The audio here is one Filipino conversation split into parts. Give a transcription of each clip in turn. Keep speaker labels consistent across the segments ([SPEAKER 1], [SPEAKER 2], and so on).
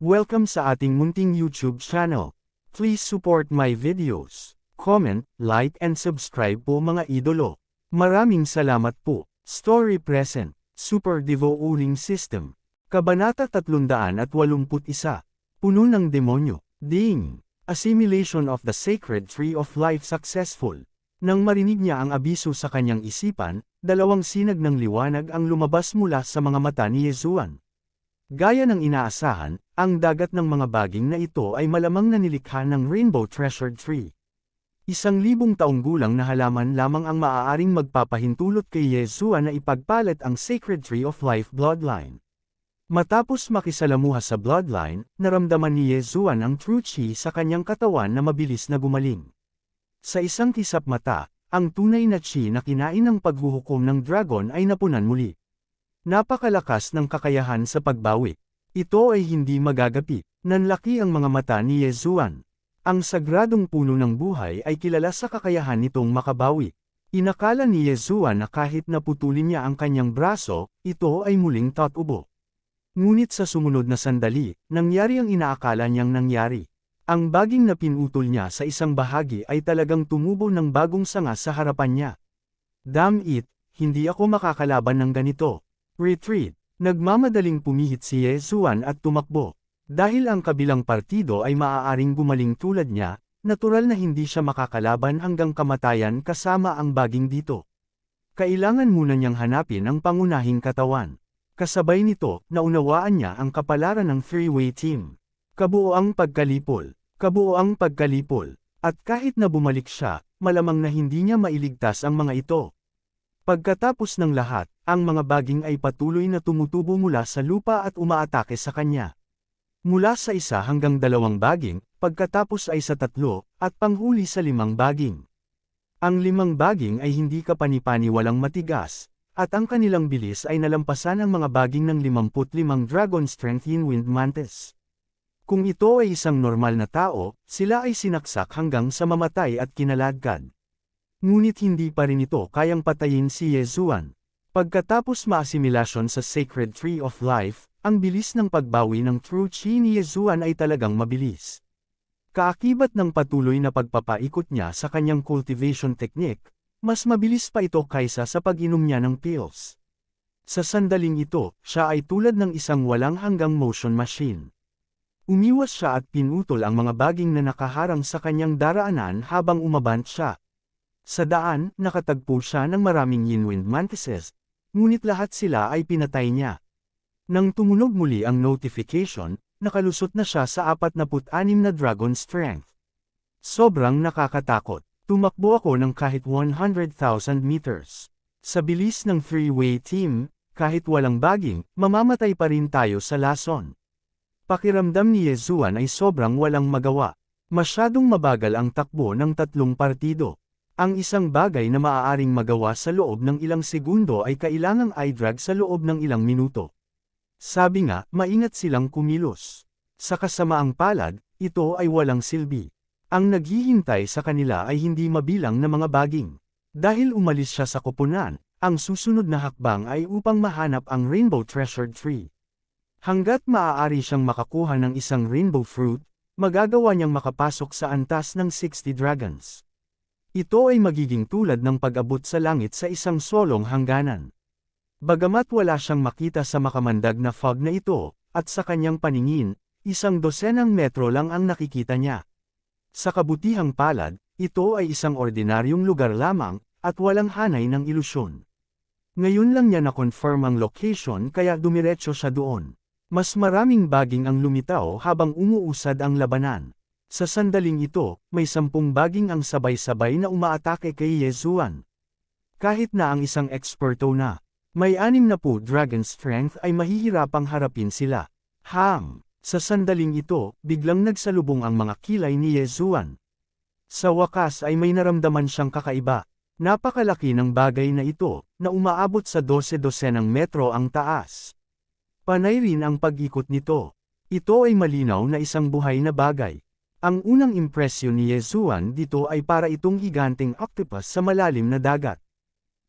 [SPEAKER 1] Welcome sa ating munting YouTube channel. Please support my videos. Comment, like and subscribe po mga idolo. Maraming salamat po. Story Present, Super Devo Uling System. Kabanata 381. Puno ng demonyo. Ding! Assimilation of the Sacred Tree of Life successful. Nang marinig niya ang abiso sa kanyang isipan, dalawang sinag ng liwanag ang lumabas mula sa mga mata ni Yezuan. Gaya ng inaasahan, ang dagat ng mga baging na ito ay malamang na nilikha ng Rainbow Treasure Tree. 1,000 taong gulang na halaman lamang ang maaaring magpapahintulot kay Yezuan na ipagpalit ang Sacred Tree of Life bloodline. Matapos makisalamuha sa bloodline, naramdaman ni Yezuan ang true chi sa kanyang katawan na mabilis na gumaling. Sa isang kisap mata, ang tunay na chi na kinain ng paghuhukom ng dragon ay napunan muli. Napakalakas ng kakayahan sa pagbawi. Ito ay hindi magagapi. Nanlaki ang mga mata ni Yezuan. Ang sagradong puno ng buhay ay kilala sa kakayahan nitong makabawi. Inakala ni Yezuan na kahit naputulin niya ang kanyang braso, ito ay muling tatubo. Ngunit sa sumunod na sandali, nangyari ang inaakala niyang nangyari. Ang baging na pinutol niya sa isang bahagi ay talagang tumubo ng bagong sanga sa harapan niya. Damn it, hindi ako makakalaban ng ganito. Retreat. Nagmamadaling pumihit si Yezuan at tumakbo. Dahil ang kabilang partido ay maaaring gumaling tulad niya, natural na hindi siya makakalaban hanggang kamatayan kasama ang baging dito. Kailangan muna niyang hanapin ang pangunahing katawan. Kasabay nito, naunawaan niya ang kapalaran ng three-way team. Kabuoang pagkalipol. Kabuoang pagkalipol. At kahit na bumalik siya, malamang na hindi niya mailigtas ang mga ito. Pagkatapos ng lahat, ang mga baging ay patuloy na tumutubo mula sa lupa at umaatake sa kanya. Mula sa 1 hanggang 2 baging, pagkatapos ay sa 3, at panghuli sa 5 baging. Ang 5 baging ay hindi kapani-paniwalang matigas, at ang kanilang bilis ay nalampasan ang mga baging ng 55 Dragon Strength Wind Mantis. Kung ito ay isang normal na tao, sila ay sinaksak hanggang sa mamatay at kinaladkad. Ngunit hindi pa rin ito kayang patayin si Yezuan. Pagkatapos maasimilasyon sa Sacred Tree of Life, ang bilis ng pagbawi ng True Chi ni Yezuan ay talagang mabilis. Kaakibat ng patuloy na pagpapaikot niya sa kanyang cultivation technique, mas mabilis pa ito kaysa sa pag-inom niya ng pills. Sa sandaling ito, siya ay tulad ng isang walang hanggang motion machine. Umiwas siya at pinutol ang mga baging na nakaharang sa kanyang daraanan habang umabant siya. Sa daan, nakatagpo siya ng maraming Wind Mantises, ngunit lahat sila ay pinatay niya. Nang tumunog muli ang notification, nakalusot na siya sa 46 na Dragon Strength. Sobrang nakakatakot. Tumakbo ako ng kahit 100,000 meters. Sa bilis ng three-way team, kahit walang baging, mamamatay pa rin tayo sa lason. Pakiramdam ni Yezuan ay sobrang walang magawa. Masyadong mabagal ang takbo ng 3 partido. Ang isang bagay na maaaring magawa sa loob ng ilang segundo ay kailangang i-drag sa loob ng ilang minuto. Sabi nga, maingat silang kumilos. Sa kasamaang palad, ito ay walang silbi. Ang naghihintay sa kanila ay hindi mabilang na mga baging. Dahil umalis siya sa koponan, ang susunod na hakbang ay upang mahanap ang Rainbow Treasure Tree. Hanggat maaari siyang makakuha ng isang rainbow fruit, magagawa niyang makapasok sa antas ng 60 dragons. Ito ay magiging tulad ng pag-abot sa langit sa isang solong hangganan. Bagamat wala siyang makita sa makamandag na fog na ito, at sa kanyang paningin, 100 metro lang ang nakikita niya. Sa kabutihang palad, ito ay isang ordinaryong lugar lamang, at walang hanay ng ilusyon. Ngayon lang niya na-confirm ang location kaya dumiretso siya doon. Mas maraming baging ang lumitaw habang umuusad ang labanan. Sa sandaling ito, may 10 baging ang sabay-sabay na umaatake kay Yezuan. Kahit na ang isang eksperto na, may 60 Dragon Strength ay mahihirapang harapin sila. Sa sandaling ito, biglang nagsalubong ang mga kilay ni Yezuan. Sa wakas ay may naramdaman siyang kakaiba. Napakalaki ng bagay na ito, na umaabot sa 12 metro ang taas. Panay rin ang pag-ikot nito. Ito ay malinaw na isang buhay na bagay. Ang unang impresyon ni Yezuan dito ay para itong higanteng octopus sa malalim na dagat.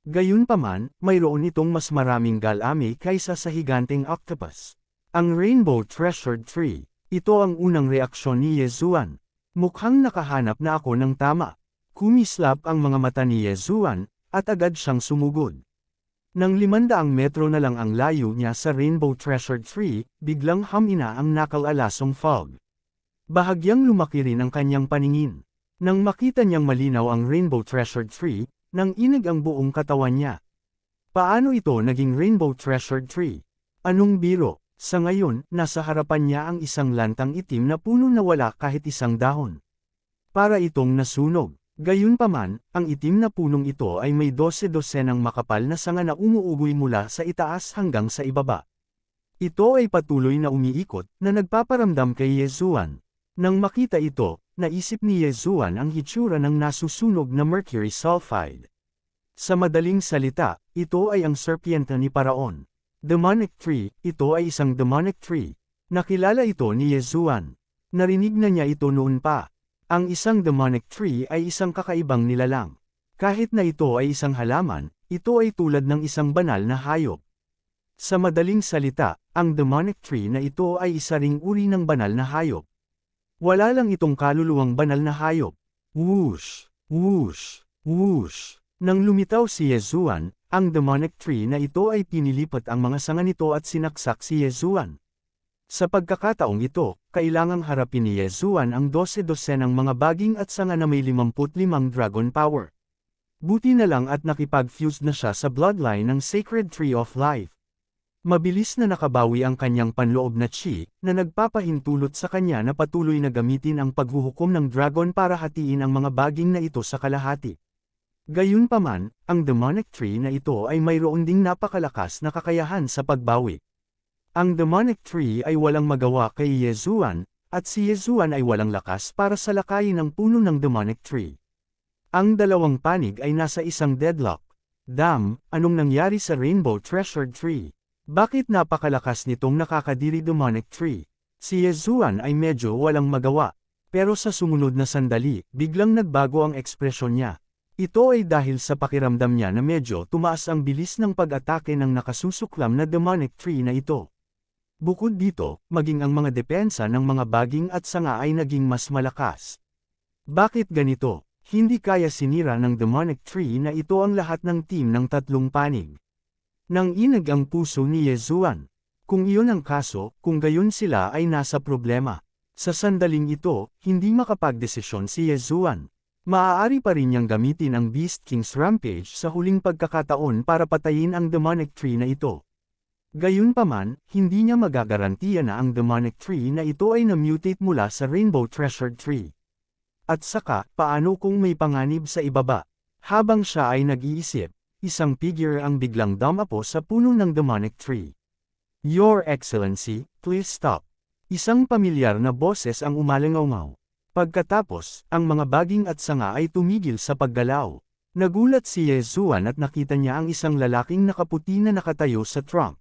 [SPEAKER 1] Gayunpaman, mayroon itong mas maraming galami kaysa sa higanteng octopus. Ang Rainbow Treasure Tree. Ito ang unang reaksyon ni Yezuan. Mukhang nakahanap na ako ng tama. Kumislap ang mga mata ni Yezuan, at agad siyang sumugod. Nang 500 metro na lang ang layo niya sa Rainbow Treasure Tree, biglang hamina ang nakalalasong fog. Bahagyang lumaki rin ang kanyang paningin. Nang makita niyang malinaw ang Rainbow Treasure Tree, nang inig ang buong katawan niya. Paano ito naging Rainbow Treasure Tree? Anong biro? Sa ngayon, nasa harapan niya ang isang lantang itim na puno na wala kahit isang dahon. Para itong nasunog. Gayunpaman, ang itim na punong ito ay may 12-dosenang makapal na sanga na umuugoy mula sa itaas hanggang sa ibaba. Ito ay patuloy na umiikot, na nagpaparamdam kay Yezuan. Nang makita ito, naisip ni Yezuan ang hitsura ng nasusunog na mercury sulfide. Sa madaling salita, ito ay ang serpiente ni Paraon. Demonic tree, ito ay isang demonic tree. Nakilala ito ni Yezuan. Narinig na niya ito noon pa. Ang isang demonic tree ay isang kakaibang nilalang. Kahit na ito ay isang halaman, ito ay tulad ng isang banal na hayop. Sa madaling salita, ang demonic tree na ito ay isa ring uri ng banal na hayop. Wala lang itong kaluluwang banal na hayop. Whoosh! Whoosh! Whoosh! Nang lumitaw si Yezuan, ang demonic tree na ito ay pinilipat ang mga sanga nito at sinaksak si Yezuan. Sa pagkakataong ito, kailangang harapin ni Yezuan ang 12-dosenang mga baging at sanga na may 55 dragon power. Buti na lang at nakipag-fuse na siya sa bloodline ng Sacred Tree of Life. Mabilis na nakabawi ang kanyang panloob na chi, na nagpapahintulot sa kanya na patuloy na gamitin ang paghuhukom ng dragon para hatiin ang mga baging na ito sa kalahati. Gayunpaman, ang demonic tree na ito ay mayroon ding napakalakas na kakayahan sa pagbawi. Ang demonic tree ay walang magawa kay Yezuan, at si Yezuan ay walang lakas para salakayin ang puno ng demonic tree. Ang dalawang panig ay nasa isang deadlock. Damn, anong nangyari sa Rainbow Treasure Tree? Bakit napakalakas nitong nakakadiri demonic tree? Si Yezuan ay medyo walang magawa, pero sa sumunod na sandali, biglang nagbago ang ekspresyon niya. Ito ay dahil sa pakiramdam niya na medyo tumaas ang bilis ng pag-atake ng nakasusuklam na demonic tree na ito. Bukod dito, maging ang mga depensa ng mga baging at sanga ay naging mas malakas. Bakit ganito? Hindi kaya sinira ng demonic tree na ito ang lahat ng team ng tatlong panig. Nang inag ang puso ni Yezuan. Kung iyon ang kaso, kung gayon sila ay nasa problema. Sa sandaling ito, hindi makapagdesisyon si Yezuan. Maaari pa rin niyang gamitin ang Beast King's Rampage sa huling pagkakataon para patayin ang demonic tree na ito. Gayunpaman, hindi niya magagarantiya na ang demonic tree na ito ay na-mutate mula sa Rainbow Treasure Tree. At saka, paano kung may panganib sa ibaba? Habang siya ay nag-iisip, isang figure ang biglang dumapo sa puno ng demonic tree. Your Excellency, please stop. Isang pamilyar na boses ang umalangaw. Pagkatapos, ang mga baging at sanga ay tumigil sa paggalaw. Nagulat si Yezuan at nakita niya ang isang lalaking nakaputi na nakatayo sa trunk.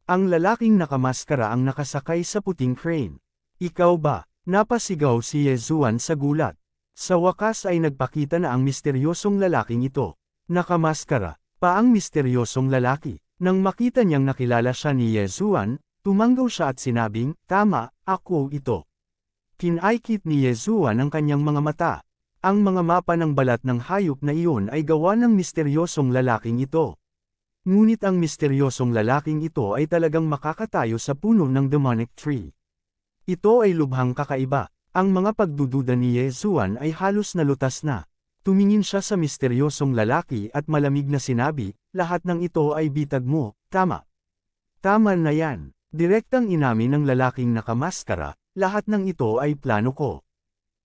[SPEAKER 1] Ang lalaking nakamaskara ang nakasakay sa puting crane. Ikaw ba? Napasigaw si Yezuan sa gulat. Sa wakas ay nagpakita na ang misteryosong lalaking ito. Nakamaskara, pa ang misteryosong lalaki. Nang makita niyang nakilala siya ni Yezuan, tumanggaw siya at sinabing, "Tama, ako ito." Kinaikit ni Yezuan ang kanyang mga mata. Ang mga mapa ng balat ng hayop na iyon ay gawa ng misteryosong lalaking ito. Ngunit ang misteryosong lalaking ito ay talagang makakatayo sa puno ng demonic tree. Ito ay lubhang kakaiba. Ang mga pagdududa ni Yezuan ay halos nalutas na. Tumingin siya sa misteryosong lalaki at malamig na sinabi, "Lahat ng ito ay bitag mo, tama." "Tama na yan." Direktang inamin ng lalaking nakamaskara, "Lahat ng ito ay plano ko.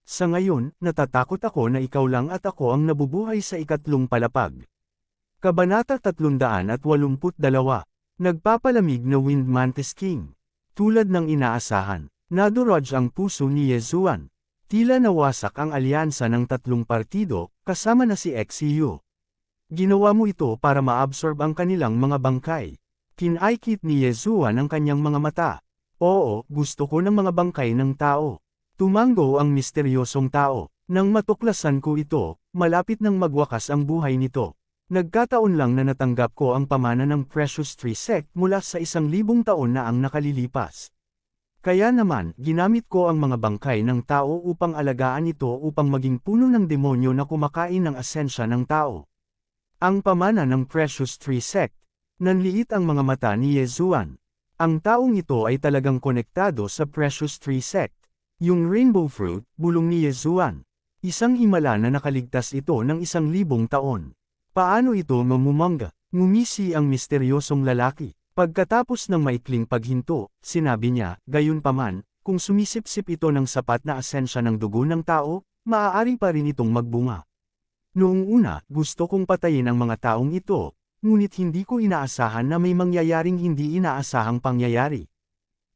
[SPEAKER 1] Sa ngayon, natatakot ako na ikaw lang at ako ang nabubuhay sa ikatlong palapag." Kabanata 382. Nagpapalamig na Wind Mantis King. Tulad ng inaasahan, nadurog ang puso ni Yezuan. Tila nawasak ang alyansa ng tatlong partido, kasama na si XCU. Ginawa mo ito para maabsorb ang kanilang mga bangkay. Kinaikit ni Yezuan ang kanyang mga mata. "Oo, gusto ko ng mga bangkay ng tao." Tumango ang misteryosong tao. "Nang matuklasan ko ito, malapit nang magwakas ang buhay nito. Nagkataon lang na natanggap ko ang pamana ng Precious Tree Sect mula sa 1,000 taon na ang nakalilipas." Kaya naman, ginamit ko ang mga bangkay ng tao upang alagaan ito upang maging puno ng demonyo na kumakain ng asensya ng tao. Ang pamana ng Precious Tree Sect. Nanliit ang mga mata ni Yezuan. Ang taong ito ay talagang konektado sa Precious Tree Sect. Yung rainbow fruit, bulong ni Yezuan. Isang himala na nakaligtas ito ng 1,000 taon. Paano ito mamumangga? Ngumisi ang misteryosong lalaki. Pagkatapos ng maikling paghinto, sinabi niya, gayunpaman, kung sumisipsip ito ng sapat na asensya ng dugo ng tao, maaari pa rin itong magbunga. Noong una, gusto kong patayin ang mga taong ito, ngunit hindi ko inaasahan na may mangyayaring hindi inaasahang pangyayari.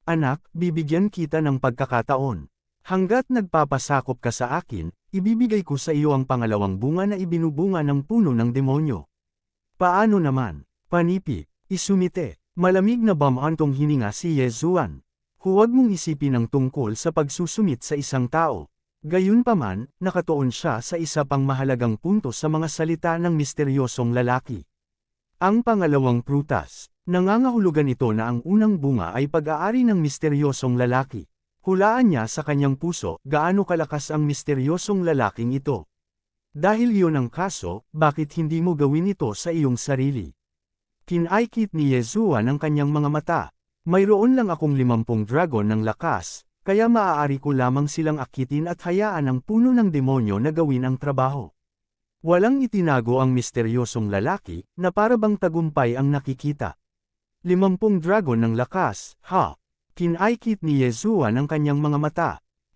[SPEAKER 1] Anak, bibigyan kita ng pagkakataon. Hanggat nagpapasakop ka sa akin, ibibigay ko sa iyo ang pangalawang bunga na ibinubunga ng puno ng demonyo. Paano naman? Panipi, isumite, malamig na bamantong hininga si Yezuan. Huwag mong isipin ang tungkol sa pagsusumit sa isang tao. Gayunpaman, nakatuon siya sa isa pang mahalagang punto sa mga salita ng misteryosong lalaki. Ang pangalawang prutas, nangangahulugan ito na ang unang bunga ay pag-aari ng misteryosong lalaki. Hulaan niya sa kanyang puso, gaano kalakas ang misteryosong lalaking ito. Dahil iyon ang kaso, bakit hindi mo gawin ito sa iyong sarili? Kinaikit ni Yezuan ang kanyang mga mata. Mayroon lang akong 50 dragon ng lakas, kaya maaari ko lamang silang akitin at hayaan ang puno ng demonyo na gawin ang trabaho. Walang itinago ang misteryosong lalaki, na para bang tagumpay ang nakikita. 50 dragon ng lakas, ha? Kinaikit ni Yezuan ang kanyang mga mata.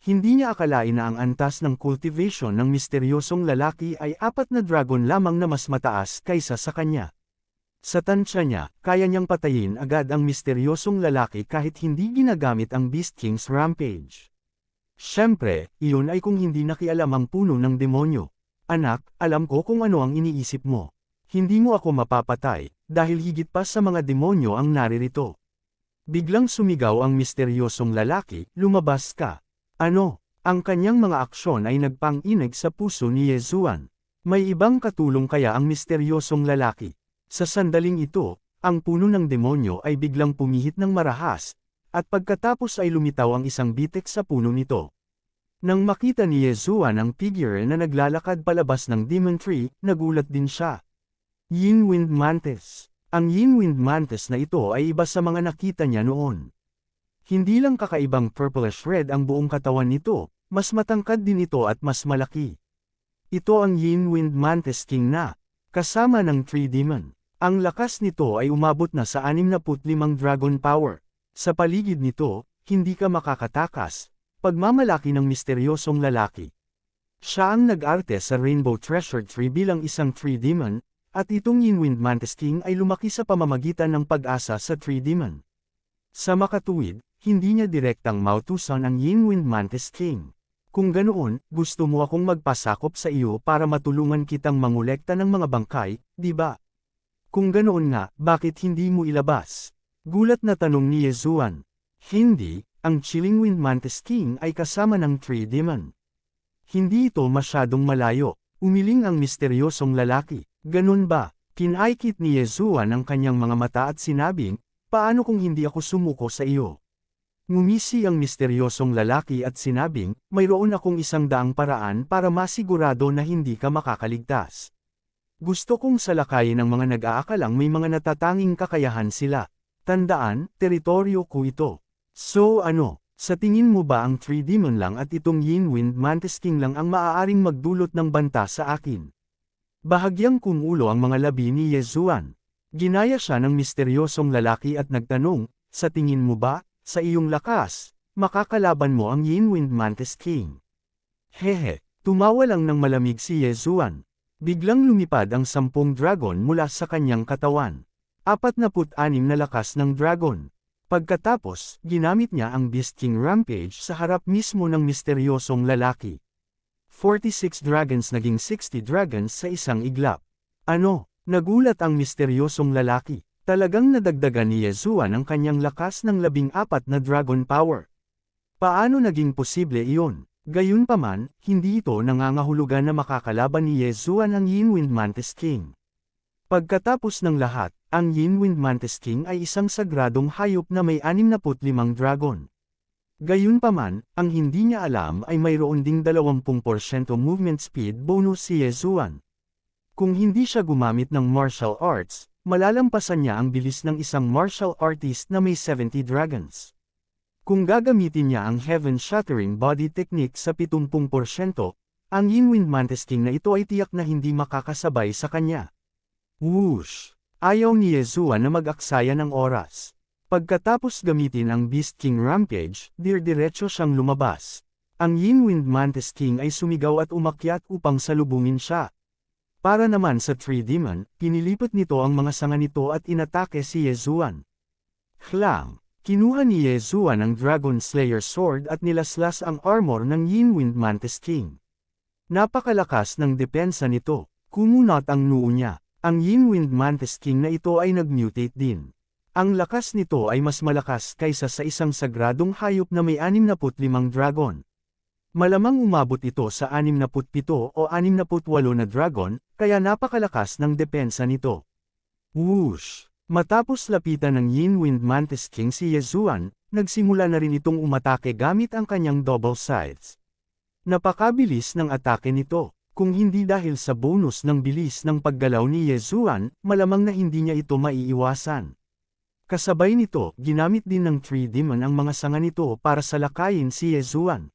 [SPEAKER 1] Hindi niya akalain na ang antas ng cultivation ng misteryosong lalaki ay 4 na dragon lamang na mas mataas kaysa sa kanya. Sa tansya niya, kaya niyang patayin agad ang misteryosong lalaki kahit hindi ginagamit ang Beast King's Rampage. Siyempre, iyon ay kung hindi nakialam ang puno ng demonyo. Anak, alam ko kung ano ang iniisip mo. Hindi mo ako mapapatay, dahil higit pa sa mga demonyo ang naririto. Biglang sumigaw ang misteryosong lalaki, lumabas ka. Ano? Ang kanyang mga aksyon ay nagpang-inig sa puso ni Yezuan. May ibang katulong kaya ang misteryosong lalaki. Sa sandaling ito, ang puno ng demonyo ay biglang pumihit ng marahas, at pagkatapos ay lumitaw ang isang bitek sa puno nito. Nang makita ni Yezuan ang figure na naglalakad palabas ng Demon Tree, nagulat din siya. Yin Wind Mantis. Ang Yin Wind Mantis na ito ay iba sa mga nakita niya noon. Hindi lang kakaibang purplish red ang buong katawan nito, mas matangkad din ito at mas malaki. Ito ang Yin Wind Mantis King na, kasama ng Tree Demon. Ang lakas nito ay umabot na sa 65 dragon power. Sa paligid nito, hindi ka makakatakas, pagmamalaki ng misteryosong lalaki. Siya ang nag-arte sa Rainbow Treasure Tree bilang isang Tree Demon, at itong Yin Wind Mantis King ay lumaki sa pamamagitan ng pag-asa sa Tree Demon. Sa makatuwid, hindi niya direktang mautusan ang Yin Wind Mantis King. Kung ganoon, gusto mo akong magpasakop sa iyo para matulungan kitang mangolekta ng mga bangkay, di ba? Kung ganoon nga, bakit hindi mo ilabas? Gulat na tanong ni Yezuan. Hindi, ang Chilling Wind Mantis King ay kasama ng Tree Demon. Hindi ito masyadong malayo, umiling ang misteryosong lalaki. Ganun ba? Kinaikit ni Yezuan ang kanyang mga mata at sinabing, paano kung hindi ako sumuko sa iyo? Ngumisi ang misteryosong lalaki at sinabing, mayroon akong 100 paraan para masigurado na hindi ka makakaligtas. Gusto kong salakayin ang mga nag-aakalang may mga natatanging kakayahan sila. Tandaan, teritoryo ko ito. So ano, sa tingin mo ba ang Tree Demon lang at itong Yin Wind Mantis King lang ang maaaring magdulot ng banta sa akin? Bahagyang kumulo ang mga labi ni Yezuan. Ginaya siya ng misteryosong lalaki at nagtanong, sa tingin mo ba, sa iyong lakas, makakalaban mo ang Yin Wind Mantis King? Hehe, tumawa lang ng malamig si Yezuan. Biglang lumipad ang 10 dragon mula sa kanyang katawan. 46 na lakas ng dragon. Pagkatapos, ginamit niya ang Beast King Rampage sa harap mismo ng misteryosong lalaki. 46 dragons naging 60 dragons sa isang iglap. Ano? Nagulat ang misteryosong lalaki. Talagang nadagdagan ni Yezuan ang kanyang lakas ng 14 na dragon power. Paano naging posible iyon? Gayunpaman, hindi ito nangangahulugan na makakalaban ni Yezuan ang Yin Wind Mantis King. Pagkatapos ng lahat, ang Yin Wind Mantis King ay isang sagradong hayop na may 65 dragon. Gayunpaman, ang hindi niya alam ay mayroon ding 20% movement speed bonus si Yezuan. Kung hindi siya gumamit ng martial arts, malalampasan niya ang bilis ng isang martial artist na may 70 dragons. Kung gagamitin niya ang Heaven-Shattering Body Technique sa 70%, ang Yin-Wind Mantis King na ito ay tiyak na hindi makakasabay sa kanya. Whoosh! Ayaw ni Yezuan na mag-aksaya ng oras. Pagkatapos gamitin ang Beast King Rampage, diretso siyang lumabas. Ang Yin-Wind Mantis King ay sumigaw at umakyat upang salubungin siya. Para naman sa Tree Demon, pinilipat nito ang mga sanga nito at inatake si Yezuan. Klang! Kinuha ni Yezuan ang Dragon Slayer Sword at nilaslas ang armor ng Yin-Wind Mantis King. Napakalakas ng depensa nito, kumunot ang noo niya. Ang Yin-Wind Mantis King na ito ay nag-mutate din. Ang lakas nito ay mas malakas kaysa sa isang sagradong hayop na may 65 dragon. Malamang umabot ito sa 67 o 68 na dragon, kaya napakalakas ng depensa nito. Whoosh! Matapos lapitan ng Yin-Wind Mantis King si Yezuan, nagsimula na rin itong umatake gamit ang kanyang double scythes. Napakabilis ng atake nito. Kung hindi dahil sa bonus ng bilis ng paggalaw ni Yezuan, malamang na hindi niya ito maiiwasan. Kasabay nito, ginamit din ng Tree Demon ang mga sanga nito para salakayin si Yezuan.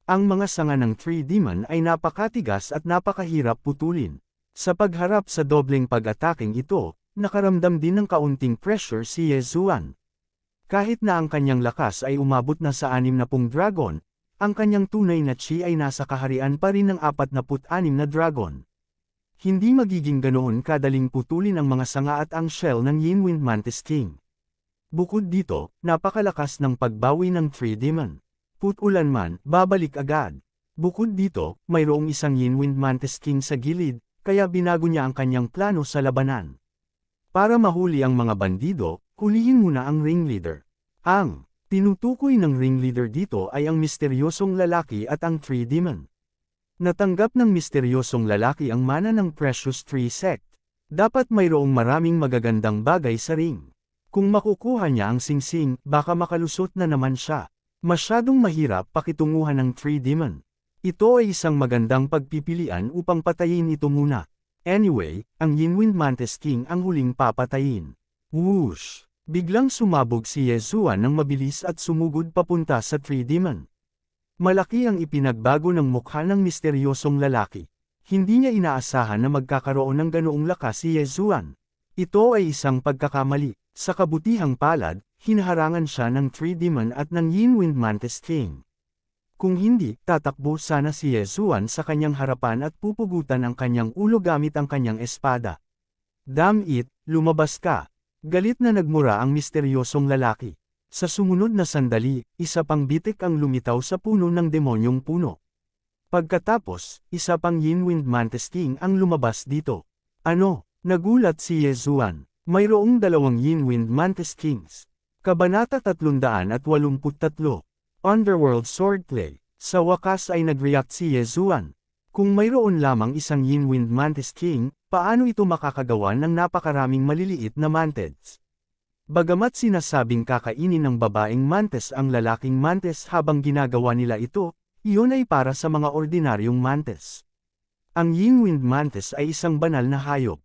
[SPEAKER 1] Ang mga sanga ng Tree Demon ay napakatigas at napakahirap putulin. Sa pagharap sa dobleng pag-ataking ito, nakaramdam din ng kaunting pressure si Yezuan. Kahit na ang kanyang lakas ay umabot na sa 60 dragon, ang kanyang tunay na chi ay nasa kaharian pa rin ng 46 na dragon. Hindi magiging ganoon kadaling putulin ang mga sanga at ang shell ng Yin-Wind Mantis King. Bukod dito, napakalakas ng pagbawi ng Tree Demon. Putulan man, babalik agad. Bukod dito, mayroong isang Yin-Wind Mantis King sa gilid, kaya binago niya ang kanyang plano sa labanan. Para mahuli ang mga bandido, hulihin muna ang ringleader. Ang tinutukoy ng ringleader dito ay ang misteryosong lalaki at ang Tree Demon. Natanggap ng misteryosong lalaki ang mana ng Precious Tree Sect. Dapat mayroong maraming magagandang bagay sa ring. Kung makukuha niya ang singsing, baka makalusot na naman siya. Masyadong mahirap pakitunguhan ng Tree Demon. Ito ay isang magandang pagpipilian upang patayin ito muna. Anyway, ang Yin-Wind Mantis King ang huling papatayin. Whoosh! Biglang sumabog si Yezuan ng mabilis at sumugod papunta sa Tree Demon. Malaki ang ipinagbago ng mukha ng misteryosong lalaki. Hindi niya inaasahan na magkakaroon ng ganoong lakas si Yezuan. Ito ay isang pagkakamali. Sa kabutihang palad, hinaharangan siya ng Tree Demon at ng Yin-Wind Mantis King. Kung hindi, tatakbo sana si Yezuan sa kanyang harapan at pupugutan ang kanyang ulo gamit ang kanyang espada. Damn it, lumabas ka! Galit na nagmura ang misteryosong lalaki. Sa sumunod na sandali, isa pang bitik ang lumitaw sa puno ng demonyong puno. Pagkatapos, isa pang Yin-Wind Mantis King ang lumabas dito. Ano? Nagulat si Yezuan. Mayroong dalawang Yin-Wind Mantis Kings. Kabanata 383. Underworld Swordplay. Sa wakas ay nag-react si Yezuan. Kung mayroon lamang isang Yin-Wind Mantis King, paano ito makakagawa ng napakaraming maliliit na mantids? Bagamat sinasabing kakainin ng babaeng mantis ang lalaking mantis habang ginagawa nila ito, iyon ay para sa mga ordinaryong mantis. Ang Yin-Wind Mantis ay isang banal na hayop.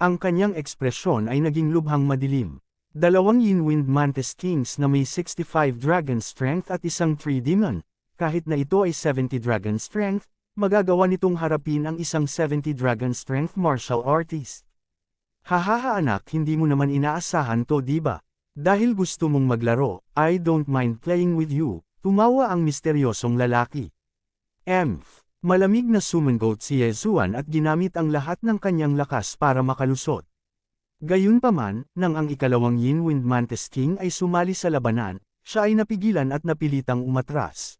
[SPEAKER 1] Ang kanyang ekspresyon ay naging lubhang madilim. Dalawang Yin-Wind Mantis Kings na may 65 dragon strength at isang Tree Demon, kahit na ito ay 70 dragon strength, magagawa nitong harapin ang isang 70 dragon strength martial artist. Hahaha anak, hindi mo naman inaasahan to, diba? Dahil gusto mong maglaro, I don't mind playing with you, tumawa ang misteryosong lalaki. Malamig na sumangot si Yezuan at ginamit ang lahat ng kanyang lakas para makalusot. Gayunpaman, nang ang ikalawang Yin-Wind Mantis King ay sumali sa labanan, siya ay napigilan at napilitang umatras.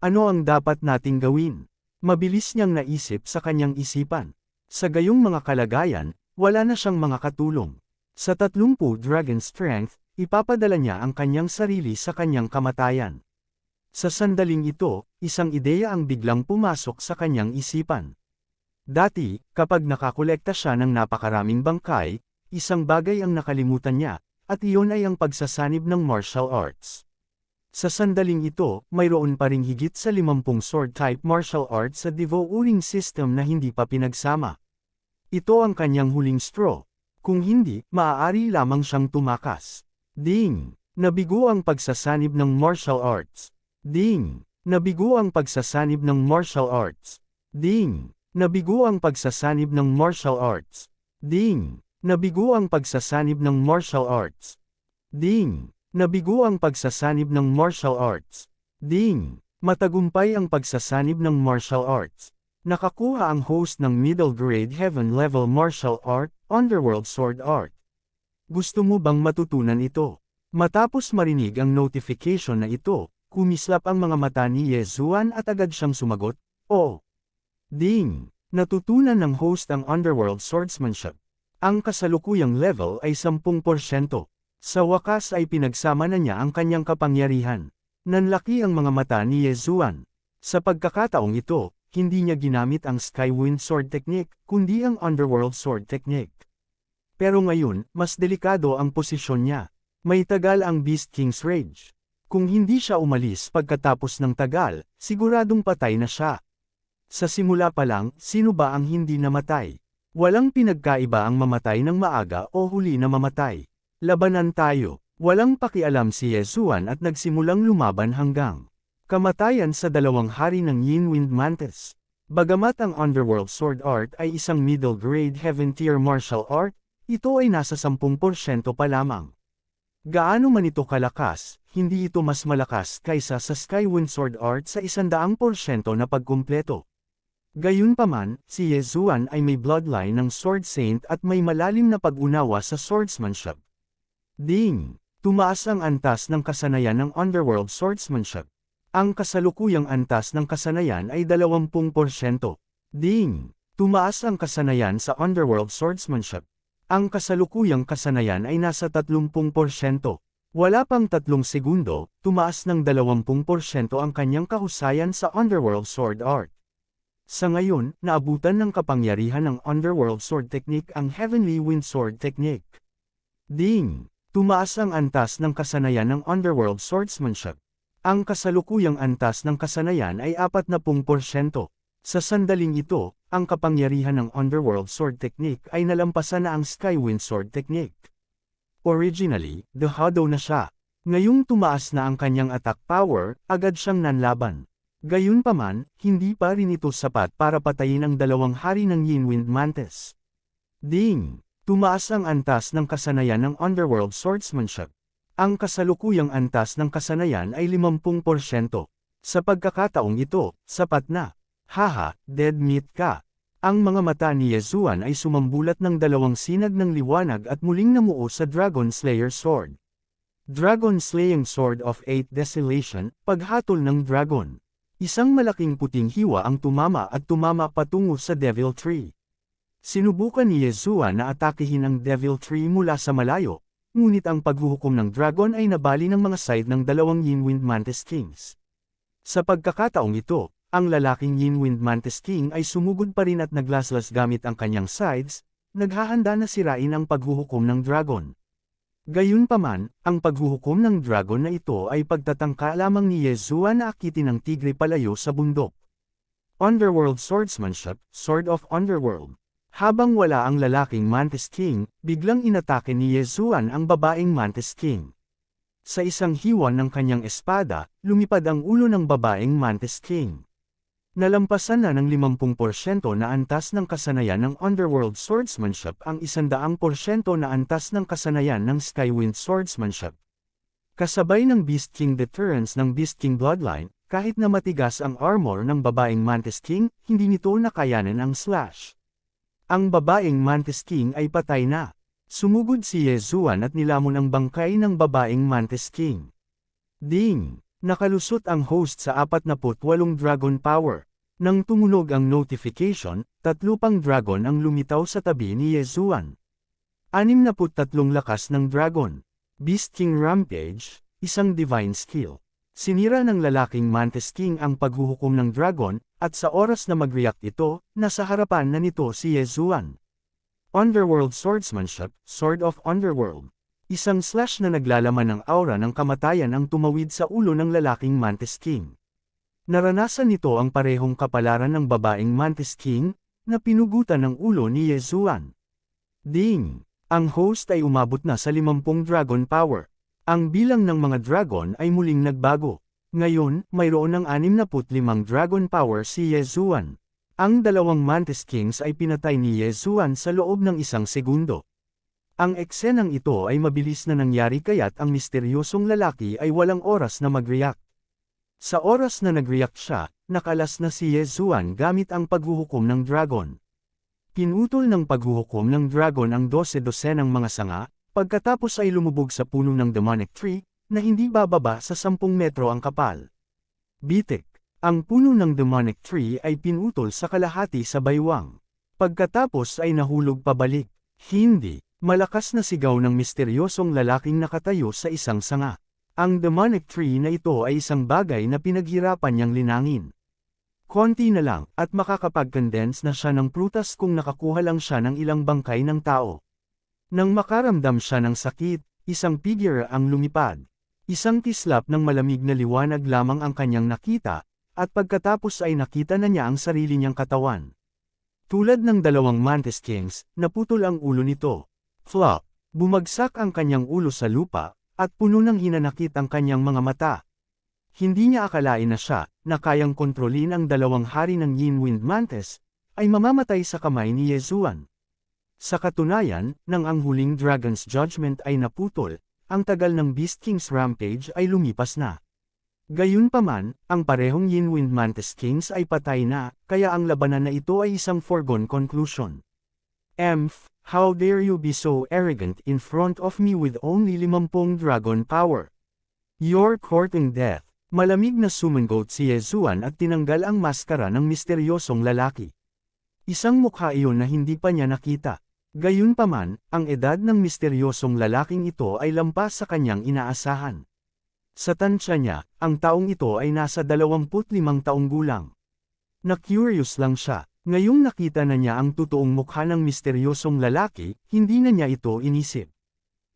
[SPEAKER 1] Ano ang dapat nating gawin? Mabilis niyang naisip sa kanyang isipan. Sa gayong mga kalagayan, wala na siyang mga katulong. Sa 30 dragon strength, ipapadala niya ang kanyang sarili sa kanyang kamatayan. Sa sandaling ito, isang ideya ang biglang pumasok sa kanyang isipan. Dati, kapag nakakolekta siya ng napakaraming bangkay, isang bagay ang nakalimutan niya, at iyon ay ang pagsasanib ng martial arts. Sa sandaling ito, mayroon pa ring higit sa 50 sword-type martial arts sa devouring system na hindi pa pinagsama. Ito ang kanyang huling straw. Kung hindi, maaari lamang siyang tumakas. Ding! Nabigo ang pagsasanib ng martial arts. Ding! Nabigo ang pagsasanib ng martial arts. Ding! Nabigo ang pagsasanib ng martial arts. Ding! Nabigo ang pagsasanib ng martial arts. Ding! Nabigo ang pagsasanib ng martial arts. Ding! Matagumpay ang pagsasanib ng martial arts. Nakakuha ang host ng middle grade heaven level martial art, Underworld Sword Art. Gusto mo bang matutunan ito? Matapos marinig ang notification na ito, kumislap ang mga mata ni Yezuan at agad siyang sumagot, "Oh." Ding! Natutunan ng host ang Underworld Swordsmanship. Ang kasalukuyang level ay 10%. Sa wakas ay pinagsama na niya ang kanyang kapangyarihan. Nanlaki ang mga mata ni Yezuan. Sa pagkakataong ito, hindi niya ginamit ang Skywind Sword Technique, kundi ang Underworld Sword Technique. Pero ngayon, mas delikado ang posisyon niya. May tagal ang Beast King's Rage. Kung hindi siya umalis pagkatapos ng tagal, siguradong patay na siya. Sa simula pa lang, sino ba ang hindi namatay? Walang pinagkaiba ang mamatay ng maaga o huli na mamatay. Labanan tayo. Walang pakialam si Yezuan at nagsimulang lumaban hanggang kamatayan sa dalawang hari ng Yinwind Mantis. Bagamat ang Underworld Sword Art ay isang middle grade heaven tier martial art, ito ay nasa 10% pa lamang. Gaano man ito kalakas, hindi ito mas malakas kaysa sa Skywind Sword Art sa 100% na pagkumpleto. Gayunpaman, si Yezuan ay may bloodline ng Sword Saint at may malalim na pag-unawa sa swordsmanship. Ding! Tumaas ang antas ng kasanayan ng Underworld Swordsmanship. Ang kasalukuyang antas ng kasanayan ay 20%. Ding! Tumaas ang kasanayan sa Underworld Swordsmanship. Ang kasalukuyang kasanayan ay nasa 30%. Wala pang 3 segundo, tumaas ng 20% ang kanyang kahusayan sa Underworld Sword Art. Sa ngayon, naabutan ng kapangyarihan ng Underworld Sword Technique ang Heavenly Wind Sword Technique. Ding! Tumaas ang antas ng kasanayan ng Underworld Swordsmanship. Ang kasalukuyang antas ng kasanayan ay 40%. Sa sandaling ito, ang kapangyarihan ng Underworld Sword Technique ay nalampasan na ang Skywind Sword Technique. Originally, dehado na siya. Ngayong tumaas na ang kanyang attack power, agad siyang nanlaban. Gayunpaman, hindi pa rin ito sapat para patayin ang dalawang hari ng Yinwind Mantis. Ding! Tumaas ang antas ng kasanayan ng Underworld Swordsmanship. Ang kasalukuyang antas ng kasanayan ay 50%. Sa pagkakataong ito, sapat na. Haha, dead meat ka. Ang mga mata ni Yezuan ay sumambulat ng dalawang sinag ng liwanag at muling namuo sa Dragon Slayer Sword. Dragon Slaying Sword of Eight Desolation, paghatol ng dragon. Isang malaking puting hiwa ang tumama at tumama patungo sa Devil Tree. Sinubukan ni Yezuan na atakihin ang Devil Tree mula sa malayo, ngunit ang paghuhukom ng dragon ay nabali ng mga side ng dalawang Yinwind Mantis Kings. Sa pagkakataong ito, ang lalaking Yinwind Mantis King ay sumugod pa rin at naglaslas gamit ang kanyang sides, naghahanda na sirain ang paghuhukom ng dragon. Gayunpaman, ang paghuhukom ng dragon na ito ay pagtatangka lamang ni Yezuan na akitin ang tigre palayo sa bundok. Underworld Swordsmanship, Sword of Underworld. Habang wala ang lalaking Mantis King, biglang inatake ni Yezuan ang babaeng Mantis King. Sa isang hiwan ng kanyang espada, lumipad ang ulo ng babaeng Mantis King. Nalampasan na ng 50% na antas ng kasanayan ng Underworld Swordsmanship ang 100% na antas ng kasanayan ng Skywind Swordsmanship. Kasabay ng Beast King deterrence ng Beast King bloodline, kahit na matigas ang armor ng babaeng Mantis King, hindi nito nakayanan ang slash. Ang babaeng Mantis King ay patay na. Sumugod si Yezuan at nilamon ang bangkay ng babaeng Mantis King. Ding! Nakalusot ang host sa 48 dragon power. Nang tumunog ang notification, 3 pang dragon ang lumitaw sa tabi ni Yezuan. 63 lakas ng dragon. Beast King Rampage, isang divine skill. Sinira ng lalaking Mantis King ang paghuhukom ng dragon, at sa oras na mag-react ito, nasa harapan na nito si Yezuan. Underworld Swordsmanship, Sword of Underworld. Isang slash na naglalaman ng aura ng kamatayan ang tumawid sa ulo ng lalaking Mantis King. Naranasan nito ang parehong kapalaran ng babaeng Mantis King, na pinugutan ng ulo ni Yezuan. Ding! Ang host ay umabot na sa 50 dragon power. Ang bilang ng mga dragon ay muling nagbago. Ngayon, mayroon ng 65 dragon power si Yezuan. Ang dalawang Mantis Kings ay pinatay ni Yezuan sa loob ng 1 segundo. Ang eksenang ito ay mabilis na nangyari kaya't ang misteryosong lalaki ay walang oras na mag-react. Sa oras na nag-react siya, nakalas na si Yezuan gamit ang paghuhukom ng dragon. Pinutol ng paghuhukom ng dragon ang 12 ng mga sanga, pagkatapos ay lumubog sa puno ng demonic tree, na hindi bababa sa 10 metro ang kapal. Bitik. Ang puno ng demonic tree ay pinutol sa kalahati sa baywang. Pagkatapos ay nahulog pabalik. Hindi. Malakas na sigaw ng misteryosong lalaking nakatayo sa isang sanga. Ang demonic tree na ito ay isang bagay na pinaghirapan niyang linangin. Konti na lang, at makakapag-condense na siya ng prutas kung nakakuha lang siya ng ilang bangkay ng tao. Nang makaramdam siya ng sakit, isang figure ang lumipad. Isang kislap ng malamig na liwanag lamang ang kanyang nakita, at pagkatapos ay nakita na niya ang sarili niyang katawan. Tulad ng dalawang Mantis Kings, naputol ang ulo nito. Flop! Bumagsak ang kanyang ulo sa lupa, at puno ng hinanakit ang kanyang mga mata. Hindi niya akalain na siya, na kayang kontrolin ang dalawang hari ng Yin Wind Mantis, ay mamamatay sa kamay ni Yezuan. Sa katunayan, nang ang huling Dragon's Judgment ay naputol, ang tagal ng Beast King's Rampage ay lumipas na. Gayunpaman, ang parehong Yin Wind Mantis Kings ay patay na, kaya ang labanan na ito ay isang foregone conclusion. Emph, how dare you be so arrogant in front of me with only 50 dragon power? You're courting death. Malamig na sumangot si Yezuan at tinanggal ang maskara ng misteryosong lalaki. Isang mukha iyon na hindi pa niya nakita. Gayunpaman, ang edad ng misteryosong lalaking ito ay lampas sa kanyang inaasahan. Sa tansya niya, ang taong ito ay nasa 25 taong gulang. Na-curious lang siya. Ngayong nakita na niya ang totoong mukha ng misteryosong lalaki, hindi na niya ito inisip.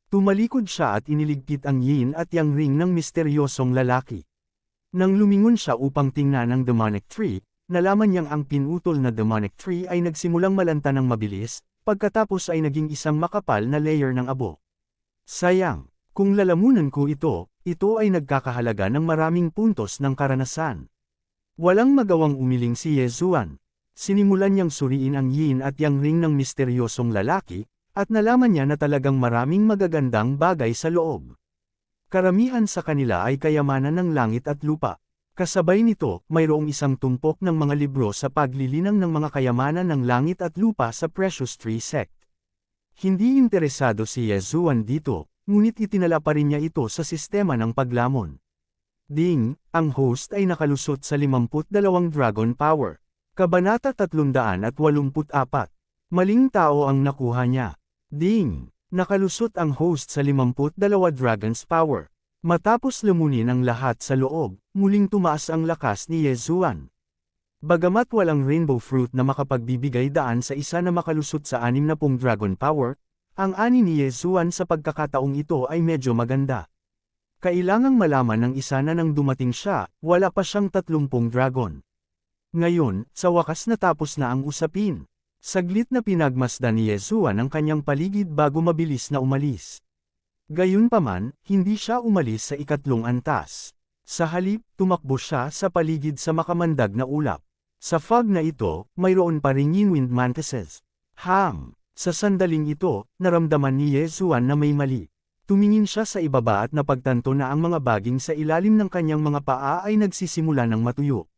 [SPEAKER 1] Tumalikod siya at iniligpit ang yin at yang ring ng misteryosong lalaki. Nang lumingon siya upang tingnan ang demonic tree, nalaman niyang ang pinutol na demonic tree ay nagsimulang malanta ng mabilis, pagkatapos ay naging isang makapal na layer ng abo. Sayang, kung lalamunan ko ito ay nagkakahalaga ng maraming puntos ng karanasan. Walang magawang umiling si Yezuan. Sinimulan niyang suriin ang yin at yang ring ng misteryosong lalaki, at nalaman niya na talagang maraming magagandang bagay sa loob. Karamihan sa kanila ay kayamanan ng langit at lupa. Kasabay nito, mayroong isang tumpok ng mga libro sa paglilinang ng mga kayamanan ng langit at lupa sa Precious Tree Sect. Hindi interesado si Yezuan dito, ngunit itinala pa rin niya ito sa sistema ng paglamon. Ding, ang host ay nakalusot sa 52 dragon power. Kabanata 384. Maling tao ang nakuha niya. Ding! Nakalusot ang host sa 52 Dragon's Power. Matapos lamunin ang lahat sa loob, muling tumaas ang lakas ni Yezuan. Bagamat walang rainbow fruit na makapagbibigay daan sa isa na makalusot sa 60 Dragon Power, ang ani ni Yezuan sa pagkakataong ito ay medyo maganda. Kailangang malaman ng isa na nang dumating siya, wala pa siyang 30 dragon. Ngayon, sa wakas natapos na ang usapin. Saglit na pinagmasdan ni Yezuan ang kanyang paligid bago mabilis na umalis. Gayunpaman, hindi siya umalis sa ikatlong antas. Sa halip, tumakbo siya sa paligid sa makamandag na ulap. Sa fog na ito, mayroon pa ring Yin Wind Mantises. Sa sandaling ito, naramdaman ni Yezuan na may mali. Tumingin siya sa ibaba at napagtanto na ang mga baging sa ilalim ng kanyang mga paa ay nagsisimula ng matuyo.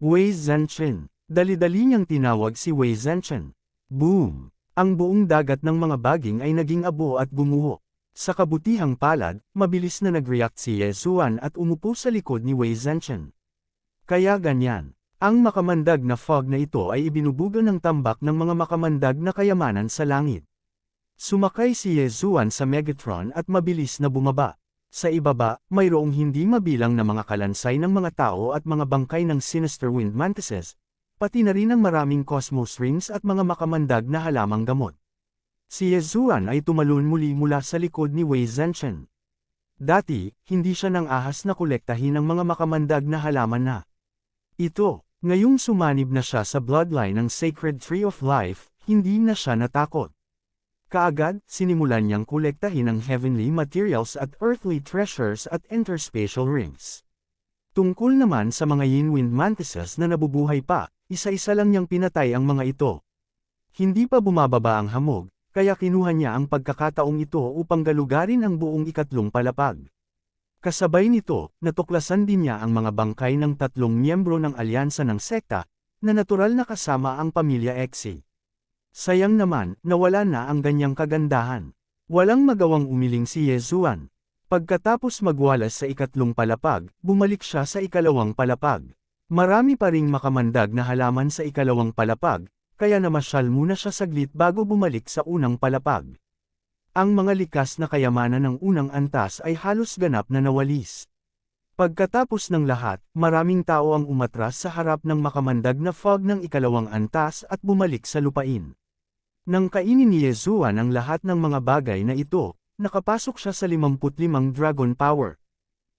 [SPEAKER 1] Wei Zhenchen. Dali-dali niyang tinawag si Wei Zhenchen. Boom! Ang buong dagat ng mga baging ay naging abo at gumuho. Sa kabutihang palad, mabilis na nag-react si Yezuan at umupo sa likod ni Wei Zhenchen. Kaya ganyan. Ang makamandag na fog na ito ay ibinubuga ng tambak ng mga makamandag na kayamanan sa langit. Sumakay si Yezuan sa Megatron at mabilis na bumaba. Sa ibaba, mayroong hindi mabilang na mga kalansay ng mga tao at mga bangkay ng Sinister Wind Mantises, pati na rin ang maraming Cosmos Rings at mga makamandag na halamang gamot. Si Yezuan ay tumalon muli mula sa likod ni Wei Zhenchen. Dati, hindi siya nang ahas na kolektahin ang mga makamandag na halaman na ito. Ngayong sumanib na siya sa bloodline ng Sacred Tree of Life, hindi na siya natakot. Kaagad, sinimulan niyang kolektahin ang heavenly materials at earthly treasures at interspatial rings. Tungkol naman sa mga Yin-Wind Mantises na nabubuhay pa, isa-isa lang niyang pinatay ang mga ito. Hindi pa bumababa ang hamog, kaya kinuha niya ang pagkakataong ito upang galugarin ang buong ikatlong palapag. Kasabay nito, natuklasan din niya ang mga bangkay ng 3 miyembro ng alyansa ng sekta, na natural na kasama ang pamilya Exi. Sayang naman, nawala na ang ganyang kagandahan. Walang magawang umiling si Yezuan. Pagkatapos magwalas sa ikatlong palapag, bumalik siya sa ikalawang palapag. Marami pa ring makamandag na halaman sa ikalawang palapag, kaya namasyal muna siya saglit bago bumalik sa unang palapag. Ang mga likas na kayamanan ng unang antas ay halos ganap na nawalis. Pagkatapos ng lahat, maraming tao ang umatras sa harap ng makamandag na fog ng ikalawang antas at bumalik sa lupain. Nang kainin ni Yezuan ang lahat ng mga bagay na ito, nakapasok siya sa 55 dragon power.